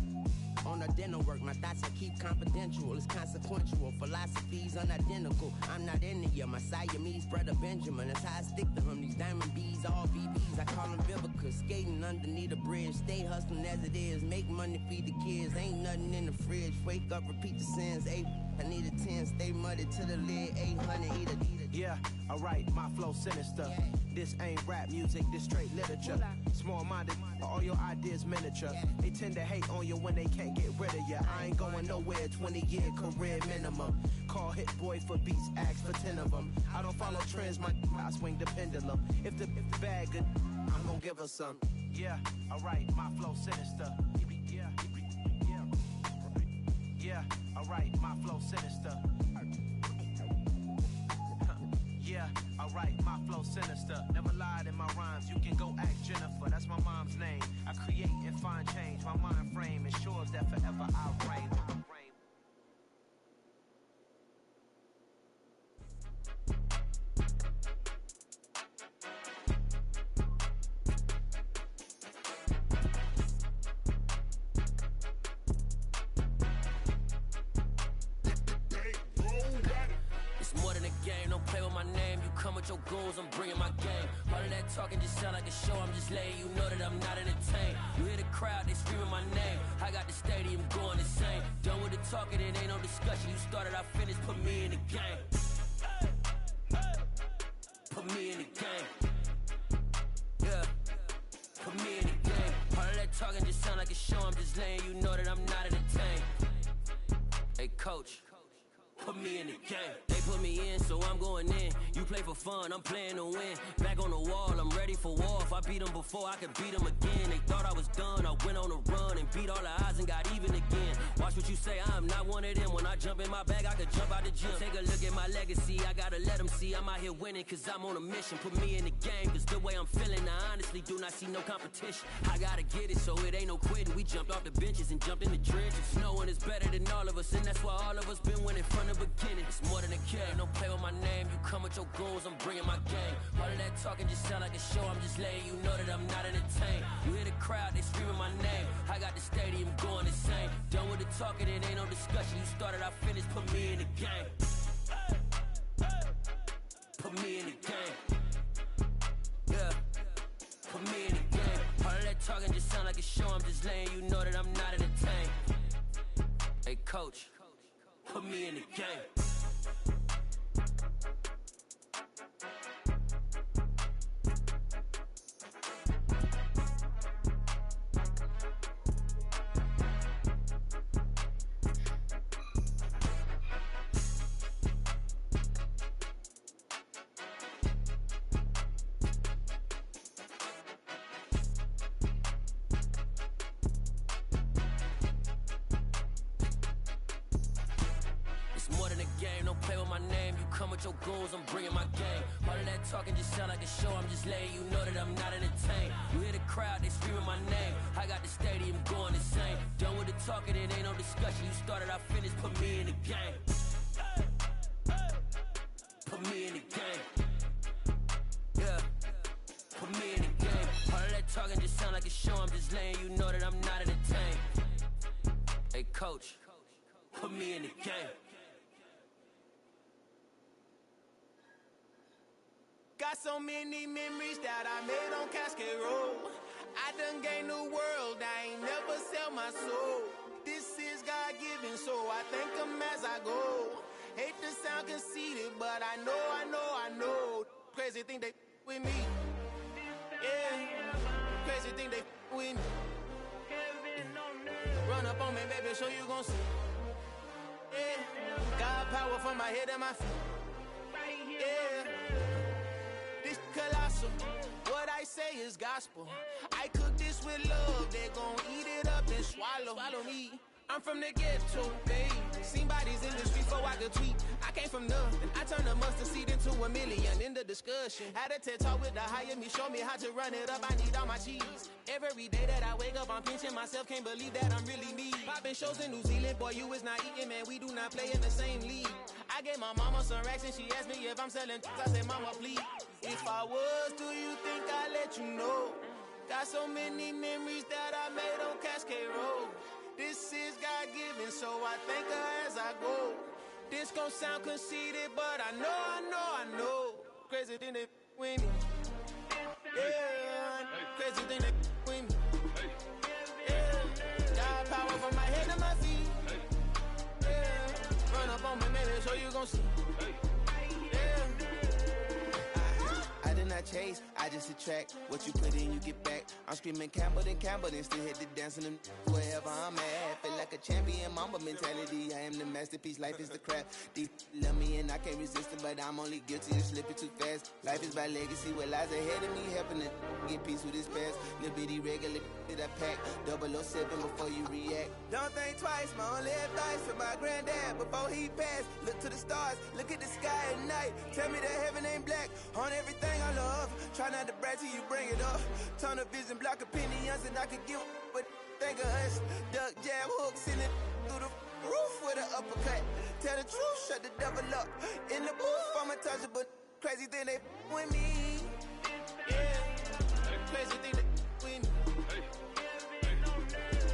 on the dental work. My thoughts I keep confidential, it's consequential. Philosophies unidentical, I'm not into you. My Siamese brother Benjamin, that's how I stick to him. These diamond bees, all BBs, I call them Vivica. Skating underneath a bridge, stay hustling as it is. Make money, feed the kids, ain't nothing in the fridge. Wake up, repeat the sins, I need a 10, stay muddy to the lid, 800, eat a. Yeah, alright, my flow sinister. This ain't rap music, this straight literature. Small-minded, all your ideas miniature. They tend to hate on you when they can't get rid of you. I ain't going nowhere, 20-year career minimum. Call Hit Boy for beats, ask for 10 of them. I don't follow trends, I swing the pendulum. If the bag good, I'm gon' give her some. Yeah, alright, my flow sinister. Yeah, alright, my flow sinister. Yeah, alright, my flow sinister. Never lied in my rhymes, you can go ask Jennifer. That's my mom's name. I create and find change. My mind frame ensures that forever I reign. Your goals, I'm bringing my game. All of that talking just sound like a show. I'm just letting you know that I'm not entertained. You hear the crowd, they screaming my name. I got the stadium going insane. Done with the talking, it ain't no discussion. You started, I finished, put me in the game. Put me in the game. Yeah, put me in the game. All of that talking just sound like a show. I'm just letting you know that I'm not entertained. Hey, coach, put me in the game. They put me in, so I'm going in. You play for fun, I'm playing to win. Back on the wall, I'm ready for war. If I beat them before, I could beat them again. They thought I was done, I went on a run and beat all the odds and got even again. Watch what you say I'm not one of them. When I jump in my bag, I could jump out the gym. Take a look at my legacy, I gotta let them see I'm out here winning, cause I'm on a mission. Put me in the game, cause the way I'm feeling, I honestly do not see no competition. I gotta get it, so it ain't no quitting. We jumped off the benches and jumped in the trenches. No one is better than all of us, and that's why all of us been winning from the beginning. It's more than a game, don't play with my name. You come with your goons, I'm bringing my game. All of that talking just sound like a show, I'm just letting you know that I'm not entertained. You hear the crowd, they screaming my name. I got the stadium going insane. Done with the talking, it ain't no discussion. You started, I finished, put me in the game. Put me in the game. Yeah, put me in the game. All of that talking just sound like a show, I'm just letting you know that I'm not entertained. Hey coach, put me in the game. Your goons, I'm bringing my game. All of that talking just sound like a show, I'm just letting you know that I'm not entertained. You hear the crowd, they screaming my name. I got the stadium going insane. Done with the talking, it ain't no discussion. You started, I finished, put me in the game. Put me in the game. Yeah, put me in the game. All of that talking just sound like a show, I'm just letting you know that I'm not entertained. Hey coach, put me in the game. Got so many memories that I made on Cascade Road. I done gained the world, I ain't never sell my soul. This is God-given, so I thank him as I go. Hate to sound conceited, but I know. Crazy thing they with me. Yeah, crazy thing they with me. Run up on me, baby, so you gon' see. Yeah, got power from my head and my feet. Yeah. Colossal, what I say is gospel. I cook this with love, they gon' eat it up and swallow me. I'm from the ghetto, babe. Seen bodies in the streets before I could tweet. I came from nothing, I turned a mustard seed into a million in the discussion. Had a TED talk with the higher me, show me how to run it up, I need all my cheese. Every day that I wake up, I'm pinching myself, can't believe that I'm really me. Popping shows in New Zealand, boy, you is not eating, man, we do not play in the same league. I gave my mama some racks and she asked me if I'm selling I said, mama, please. If I was, do you think I'd let you know? Got so many memories that I made on Cascade Road. This is God-given, so I thank her as I go. This gon' sound conceited, but I know. Crazy thing they with me. Yeah, crazy thing they with me. Yeah, got power from my head to my feet. Yeah, run up on me, baby, so you gon' see. I did not chase, I just attract. What you put in, you get back. I'm screaming Campbell, then still hit the dance and them wherever I'm at. Feel like a champion, mamba mentality. I am the masterpiece, life is the crap. Deep love me and I can't resist it, but I'm only guilty of slipping too fast. Life is by legacy, what lies ahead of me, helping to get peace with this past. Little bitty regular that I pack, 007 before you react. Don't think twice, my only advice for my granddad before he passed. Look to the stars, look at the sky at night. Tell me that heaven ain't black on everything I love. Try not to brag till you bring it up. Tunnel vision, block opinions, and I could give but think of us. Duck jab hooks in it through the roof with an uppercut. Tell the truth, shut the devil up. In the booth, I'm untouchable. Crazy thing they with me. Yeah, crazy thing they with me.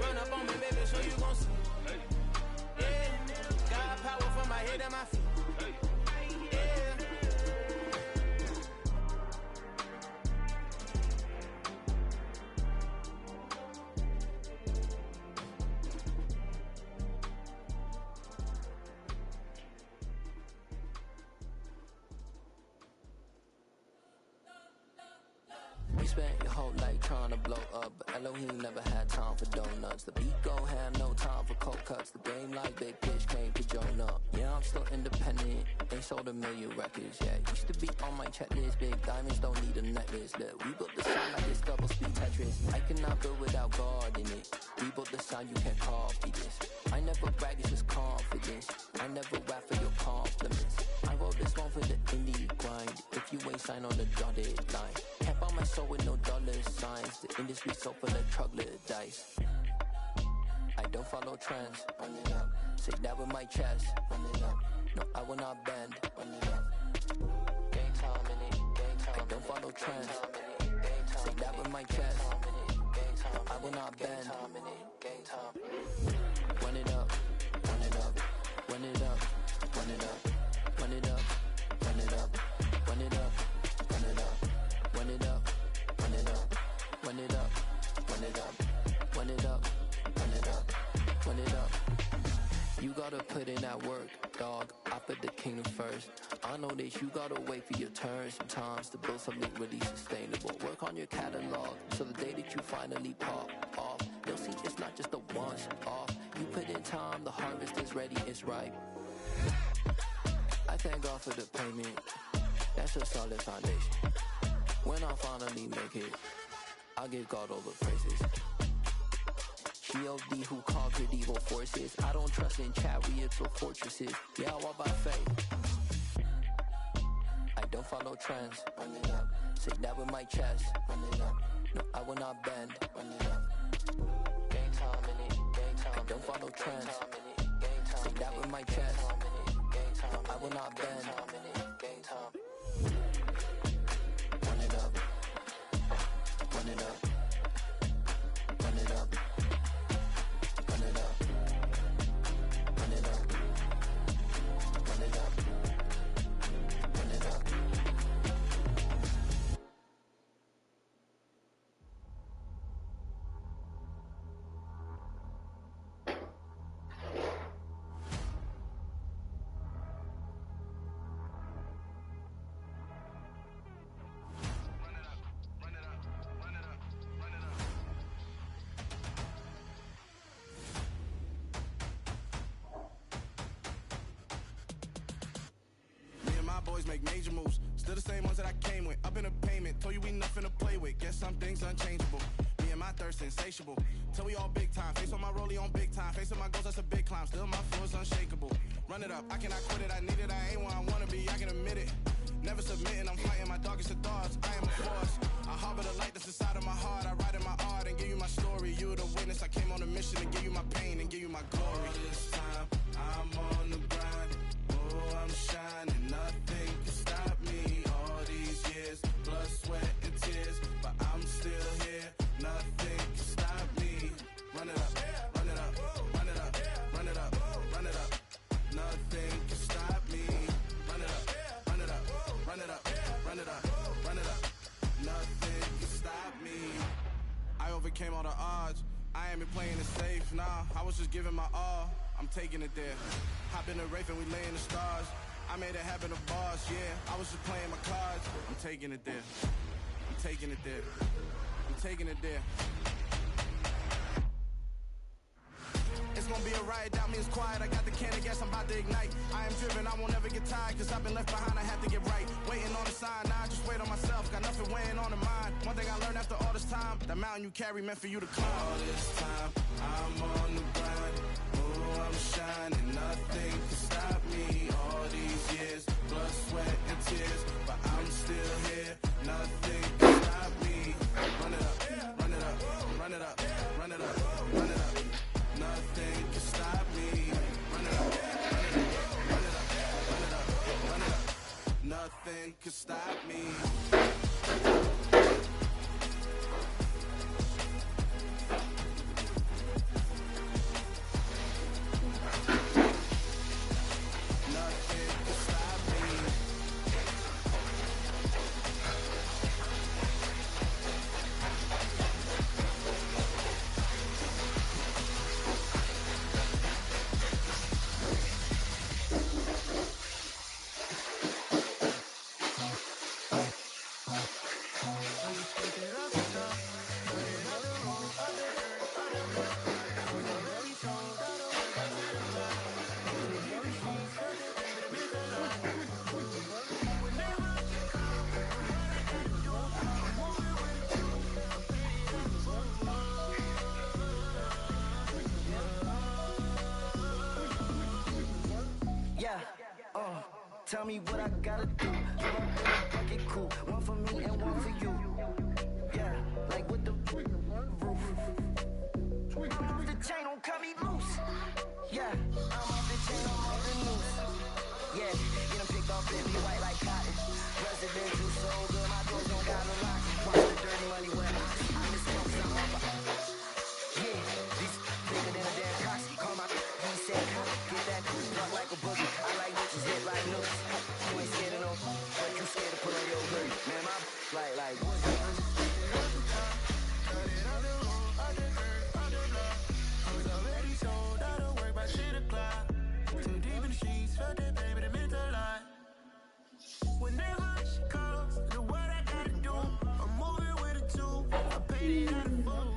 Run up on me, baby, so you gon' see. Yeah, got power from my head and my feet. Spent your whole life trying to blow up, but Elohim never had time for donuts. The beat gon' have no time for cold cuts. The game like Big Pitch came to join up. Yeah, I'm still independent, ain't sold a million records yet. Used to be on my checklist, big diamonds don't need a necklace. Look, we built the sound like it's double speed Tetris. I cannot build without God in it. We built the sound, you can't copy this. I I never brag, it's just confidence. I never rap for your compliments. I wrote this one for the indie grind. If you ain't signed on the dotted line, can't buy my soul with no dollar signs. The industry so full of troglodytes. I don't follow trends. Run it up. Say that with my chest. Run it up. No, I will not bend. Run it up. Gang time in it. Gang time. I don't follow trends. Say that with my chest. I will not bend. Gang time. Run it up. Run it up. Run it up. Run it up. Run it up. Run it up. Run it up. Run it up. Run it up. Run it up. Run it up. Run it up. Run it up. Run it up. Run it up. You gotta put in that work, dog. I put the kingdom first. I know that you gotta wait for your turn sometimes to build something really sustainable. Work on your catalog, so the day that you finally pop off, you'll see it's not just a once off. You put in time, the harvest is ready, it's ripe. I thank God for the payment. That's a solid foundation. When I finally make it, I'll give God all the praises. G.O.D. who conquered evil forces. I don't trust in chariots or fortresses. Yeah, I walk by faith. I don't follow trends. Run it up. Say that with my chest. Run it up. No, I will not bend. Run it up. Gang time in it. Gang time. I don't follow trends. Say that with my chest. I will not bend. Gang time. Run it up. Run it up. Run it up. Run it up. Run it up. Run it up. Run it up. Boys make major moves, still the same ones that I came with. Up in a payment, told you we nothing to play with. Guess some things unchangeable. Me and my thirst insatiable. Till we all big time. Face on my rollie on big time. Face on my goals, that's a big climb. Still my flow is unshakable. Run it up, I cannot quit it. I need it, I ain't where I wanna be. I can admit it. Never submitting, I'm fighting my darkest of thoughts. I am a force. I harbor the light that's inside of my heart. I write in my art and give you my story. You the witness. I came on a mission to give you my pain and give you my glory. All this time, I'm on the grind. Oh, I'm shining. Nothing can stop me. All these years, blood, sweat, and tears, but I'm still here. Nothing can stop me. Run it up, run it up, run it up, run it up, run it up. Nothing can stop me. Run it up, run it up, run it up, run it up, run it up. Nothing can stop me. I overcame all the odds. I ain't been playing it safe, nah. I was just giving my all. I'm taking it there. Hop in the Wraith and we lay in the stars. I made it happen to bars, yeah. I was just playing my cards. I'm taking it there. I'm taking it there. I'm taking it there. It's gonna be a riot, doubt me it's quiet. I got the can of gas, I'm about to ignite. I am driven, I won't ever get tired, cause I've been left behind, I have to get right. Waiting on a sign, now I just wait on myself. Got nothing weighing on the mind. One thing I learned after all this time, the mountain you carry meant for you to climb. All this time, I'm on the grind. Oh, I'm shining, nothing can stop me. All these years, blood, sweat, and tears, but I'm still here. Nothing can stop me. Run it up, run it up, run it up, run it up, run it up. Nothing can stop me. Run it up, run it up, run it up, run it up, run it up. Nothing can stop me. Tell me what I gotta do. Bucket cool, one for me and one for you. Yeah, like with the roof. I'm off the chain, don't cut me loose. Yeah, I'm off the chain, I'm off the noose. Yeah, get them picked off, baby, white like cotton. Residential so good, my doors don't got a lock. Watch the dirty money when I miss him cause I'm off. Yeah, these bigger than a damn cox. Call my he said, get that drop like a boogie. I like bitches hit like nooks. You ain't scared of no, but you scared to put on your hoodie. Man, my like what? Whenever she calls, do what I gotta do. I'm moving with a two. I paid it out of full.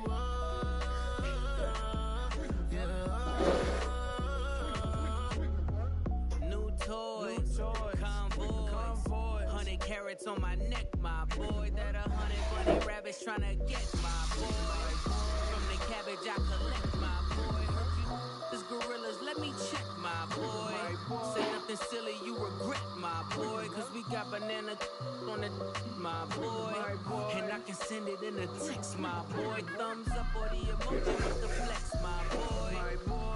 Yeah. New toys, convoys, 100 carats on my neck, my boy. That 100 bunny rabbits tryna get my boy. From the cabbage I collect, my boy. Heard you this gorillas, let me check, my boy. Say nothing silly, you regret, my boy. Cause we got banana on the my boy. And I can send it in a text, my boy. Thumbs up or the emoji with the flex, my boy.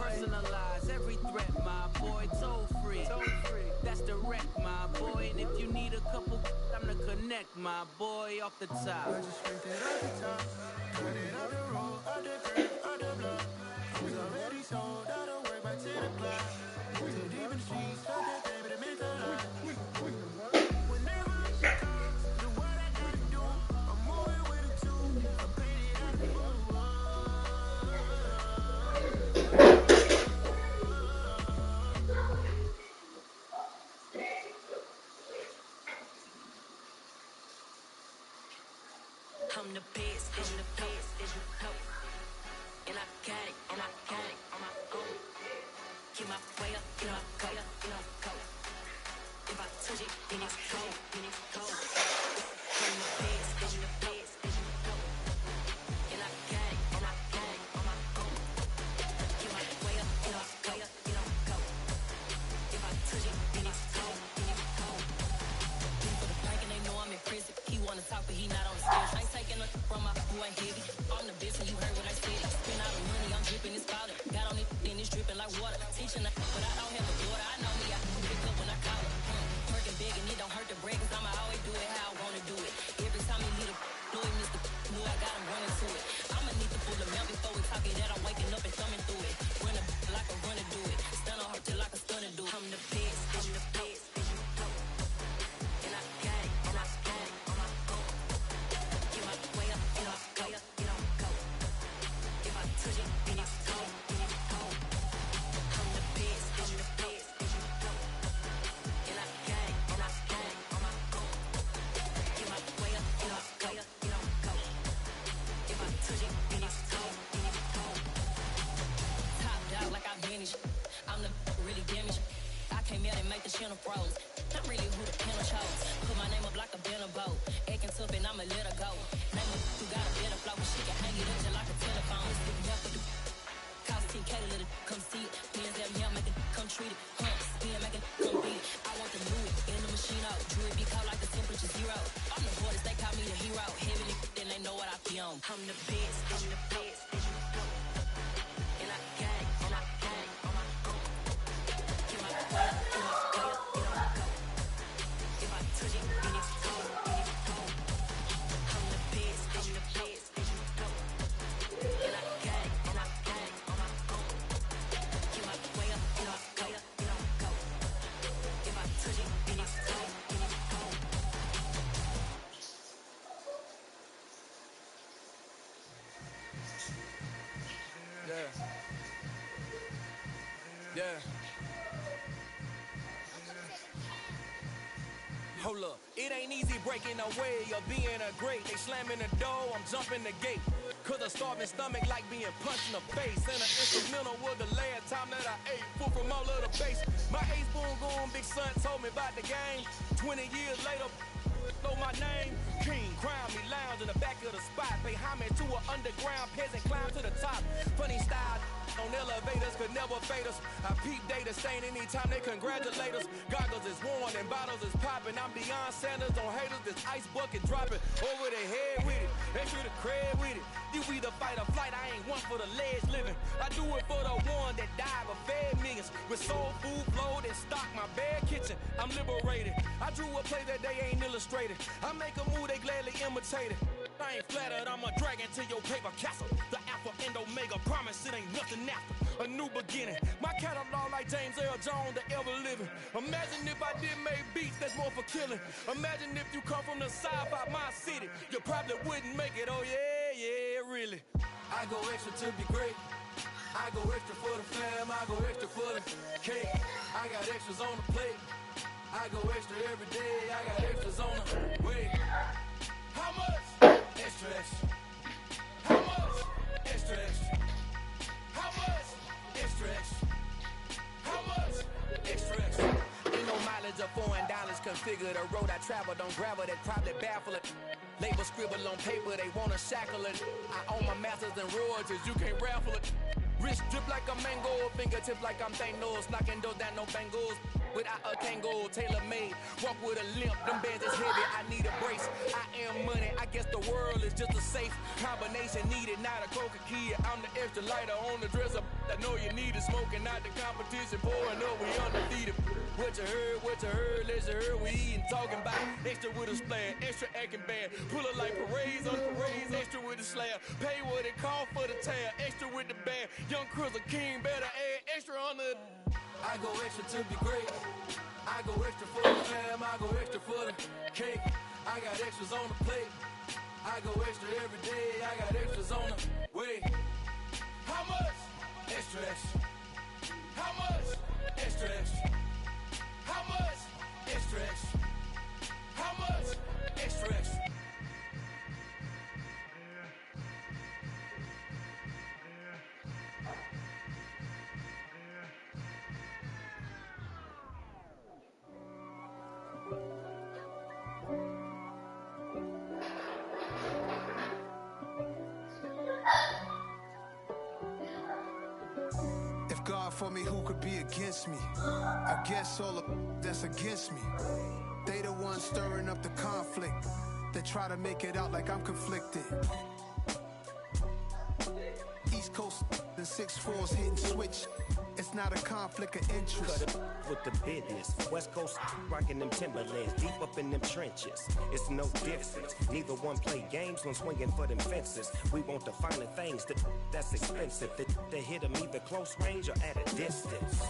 Personalize every threat, my boy. Toll free, that's direct, my boy. And if you need a couple, I'm to connect, my boy, off the top. I just straight it off the top. Cut it out the road, out the crib, out the block. I was already sold, I don't work by 10 o'clock. Too deep in the streets, fuck that baby, the mental lie. Whenever she calls, do what I gotta do. I'm moving with a two. I paid it out of full. I'm the best, I'm the best, and I got it, on my own. Get my way up, get my go, go. If I touch it, then it's cold, I'm the best, and I got it, on my own. Get my way up, get my go. If I touch it, then it's cold, For the bank and they know I'm in prison. He wanna talk, but he not on the stage. I ain't taking nothing from my boy heavy. I'm the best and you heard what I said. Spend all the money, I'm dripping, it's powder. Got on it, then it's dripping like water. Teaching her, but I don't have a daughter. I know me, I can pick up when I call her. Working big and it don't hurt the bread, cause I'ma always do it how I wanna do it. Every time he leave the Louis, Mr. Knew I got him running to it. I'ma need to pull the mouth before we talk it that I'm waking up and thumbing through it. Run a like a runner do it. Stun on her till like a stunner do it. I'm the best, and I got it, on my own. Get my way up, get my go. If I touch it, then it's cold, I'm the best, and I got it, on my own. Get my way up, get my go. If I touch it, then it's cold. Top dog like I vanished. I'm the really damaged. I came out and make the channel froze. Not really who the panel chose. Put my name up like a banner boat. Acting tough and I'ma let her go. Name her who got a better flow, but she can hang it up just like a telephone. It's big enough for the cost 10K to let it come see it. Bands that me out, make it come treat it. Spin, make it come beat it. I want the Louis in the machine out. Jewelry be cold like the temperature zero. I'm the hardest, they call me the hero. Heavily, then they know what I be on. I'm the best, and I got it, on my own. Get my way up, get my go. If I touch it, then it's cold, I'm the best, and I got it, on my own. Get my way up, get my go. If I touch it, then it's cold, Yeah. Hold up, it ain't easy breaking away or being a great. They slamming the door, I'm jumping the gate. Cause a starving stomach like being punched in the face. And an instrumental was the last time that I ate. Food from all of the base. My ace boom goon, big son told me about the game. 20 years later, Know my name? King, crown me, lounge in the back of the spot. Pay homage to an underground peasant, climb to the top. Funny style on elevators could never fade us. I peep data stain anytime they congratulate us. Goggles is worn and bottles is popping. I'm Deion Sanders on haters, this ice bucket dropping over their head with it. Extra the cred with it. You either fight or flight, I ain't one for the ledge living. I do it for the one that died but fed millions. With soul food flowed and stock my bare kitchen. I'm liberated. I drew a play that they ain't illustrated. I make a move they gladly imitate it. I ain't flattered, I'm a dragon to your paper castle. The alpha and omega, promise it ain't nothing after. A new beginning. My catalog like James Earl Jones, the ever living. Imagine if I did make beats that's more for killing. Imagine if you come from the side by my city. You probably wouldn't make it, oh yeah, really. I go extra to be great. I go extra for the fam, I go extra for the cake. I got extras on the plate. I go extra every day, I got extras on the way. How much? Extra, extra. How much? Extra, extra. How much? Extra, extra. How much? Extra, extra. Ain't no mileage of $4 configure the road I travel. Don't gravel that probably baffle it. Label scribble on paper, they wanna shackle it. I own my masters and royalties, you can't raffle it. Wrist drip like a mango, fingertip like I'm Thanos. Knocking doors down, no bangles. Without a Kango, tailor-made. Walk with a limp, them bands is heavy, I need a brace. I am money, I guess the world is just a safe combination needed, not a coca key. I'm the extra lighter on the dresser. I know you need it, smoking out the competition, pouring up, we undefeated. What you heard, let's heard, we eating, talking about extra with a splash, extra acting bad. Pull it like parades on parades, extra with the slab. Pay what it cost for the tab, extra with the band. Young Cruz, a king, better add extra on the... I go extra to be great. I go extra for the fam, I go extra for the cake. I got extras on the plate. I go extra every day, I got extras on the way. How much? Extra, extra. How much? Extra, extra. How much? Extra, extra. How much? Extra, extra. God for me, who could be against me? I guess all of that's against me. They the ones stirring up the conflict. They try to make it out like I'm conflicted. East Coast, the 6'4's hitting switch. It's not a conflict of interest. Cut it with the business. West Coast rocking them Timberlands, deep up in them trenches. It's no difference. Neither one play games when swinging for them fences. We want the finer things that's expensive. That hit them either close range or at a distance.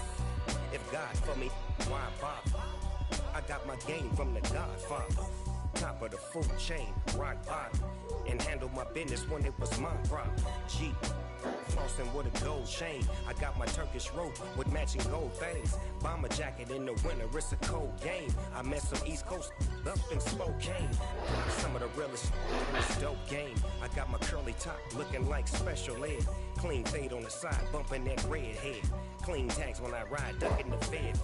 If God for me, why bother? I got my game from the Godfather. Top of the food chain, rock bottom. And handle my business when it was my problem. G. Flossing with a gold chain. I got my Turkish rope with matching gold things. Bomber jacket in the winter, it's a cold game. I met some East Coast up in Spokane. Some of the realest in this dope game. I got my curly top looking like special ed. Clean fade on the side, bumping that red head. Clean tags when I ride, ducking the feds.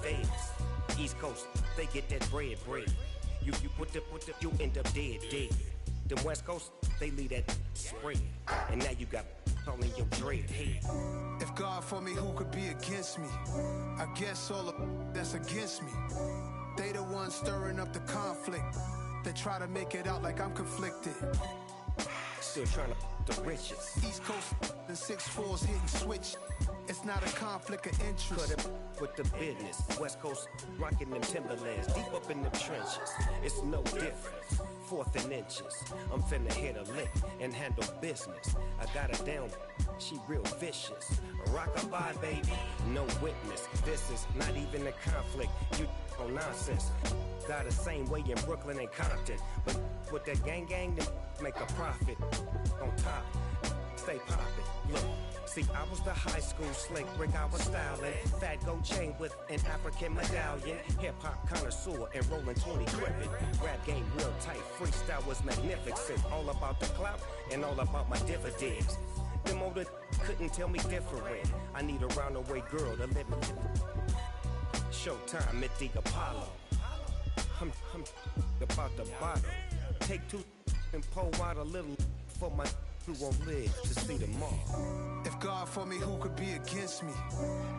East Coast, they get that bread. You you end up dead. Them West Coast, they leave that spread. And now you got all in your dread head. If God for me, who could be against me? I guess all of that's against me. They the ones stirring up the conflict. They try to make it out like I'm conflicted. Still trying to the riches. East Coast, the 6'4's hitting switch. It's not a conflict of interest. Cut it with the business. West Coast rocking them Timberlands, deep up in them trenches. It's no difference. Fourth and inches. I'm finna hit a lick and handle business. I got her down, she real vicious. Rock-a-bye, baby, no witness. This is not even a conflict. You on nonsense. Got the same way in Brooklyn and Compton. But with that gang, then make a profit. On top, stay poppin'. Look. See, I was the high school slick Rick, I was styling. Fat gold chain with an African medallion. Hip-hop connoisseur and rolling 20 crippin'. Rap game real tight, freestyle was magnificent. All about the clout and all about my dividends. Them older couldn't tell me different. I need a roundaway girl to live with. Showtime at the Apollo. I'm about the bottom. Take two and pour out a little for my who won't live to see tomorrow. If God for me, who could be against me?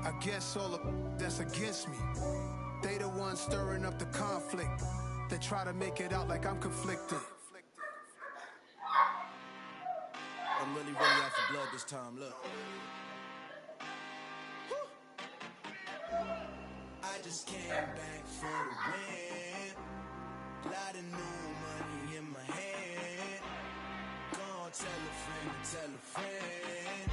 I guess all of that's against me. They the ones stirring up the conflict. They try to make it out like I'm conflicted. I'm really out for blood this time, look. I just came back for the win. Lot of new money in my hand. Gonna tell a friend.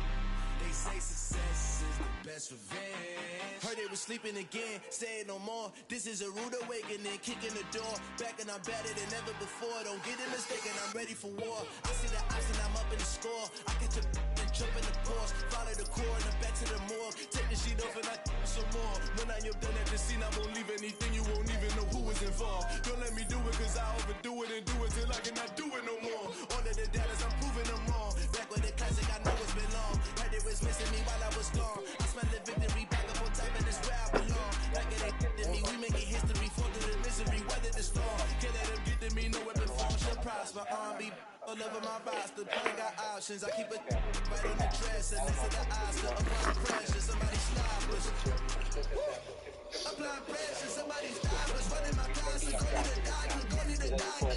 They say success is the best revenge. Heard they was sleeping again, say it no more. This is a rude awakening, kicking the door. Back and I'm better than ever before. Don't get it mistaken, I'm ready for war. I see the option, I'm up in the score. I get to and jump in the course. Follow the core and I'm back to the morgue. Take the sheet off and I some more. When I am done at the scene, I won't leave anything. You won't even know who is involved. Don't let me do it cause I overdo it and do it till I cannot do it no more. All of the dallas, I'm proving them wrong. Back with the classic, I know it's been long. Heard it was missing me while I was gone. I smell the victory back up on top and it's where I belong. Like it ain't to me, we making history. Fall through the misery, weather the storm. Can't let them get to me, no weapon form shall prosper. R&B all over my roster, I got options. I keep it right on the dresser, next to the Oscar. Apply pressure, somebody stop us. Apply pressure, somebody stop us. Running my classes, don't need a doctor.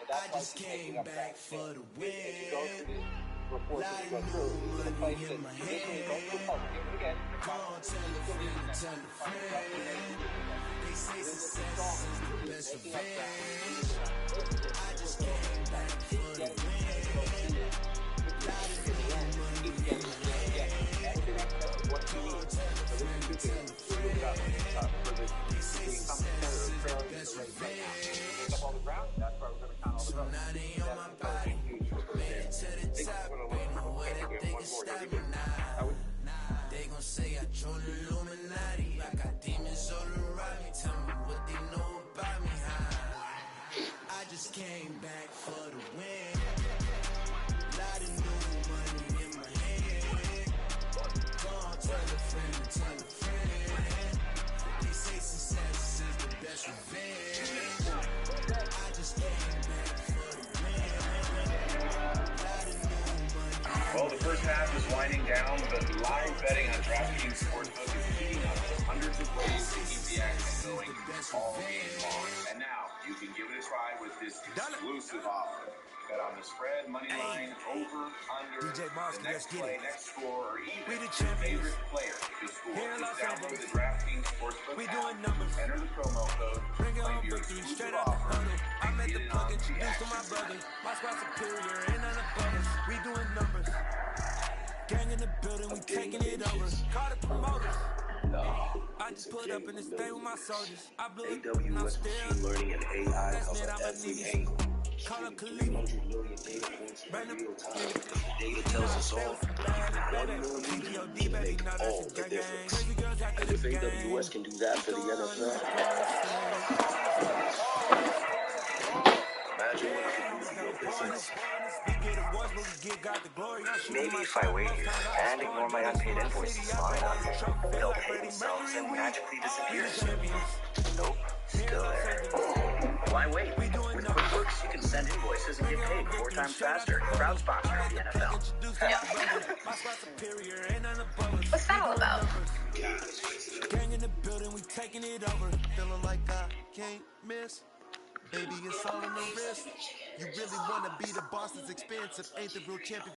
I just came back for the win. Lot of new money in my hand. Call, tell a friend. They say success is the best revenge. I just came back for the win. Lot of new money in my hand. Call, tell a friend. They say success is the best revenge. So now they on my body. Made it to the top. Ain't no way that they can stop me now. They gon' say I joined the Illuminati. I got demons all around me. Tell me what they know about me, huh? I just came back for the win. Lot of new money in my hand. Gonna tell a friend. They say success is the best revenge. I just came back for the win. Lot of new money. Well, the first half is winding down, but live betting on DraftKings Sportsbook is heating up with hundreds of ways to keep the action going all game long. And now you can give it a try with this exclusive offer. Bet on the spread, money line, over, under, DJ Monster, the next let's get play, it. next score, or even We the your champions. favorite player to score. Here in Los Just download Angeles. the DraftKings Sportsbook We app, doing numbers. enter the promo code, Bring it claim home your victory, exclusive straight out the offer, huddle. I'm at and the get in plug, on the introduced to my action brother. tonight. My spot superior, ain't none above us. We doing numbers. Gang in the building, we taking it over. Call the promoters. I just put up in the state with my soldiers. I blew it, and I'm still machine learning and AI that's cover it, I'm a every nigga. angle. Call up Khalid. 300 million data points in Random real time. nigga. Data tells us all. One Baby, millimeter TGOD, can baby, make now all that's a the gang. difference. Crazy girls after And the if game. AWS can do that for the NFL, imagine what it can do for your business. Maybe if I wait here and ignore my unpaid invoices long enough, they'll pay themselves and magically disappear. Nope, still there. Why wait? With QuickBooks, you can send invoices and get paid 4 times faster. Proud sponsor of the NFL. What's that all about? Gang in the building, we taking it over. Feeling like I can't miss. Baby, it's all on the wrist. You really wanna be the boss, it's expensive. Ain't the real champion.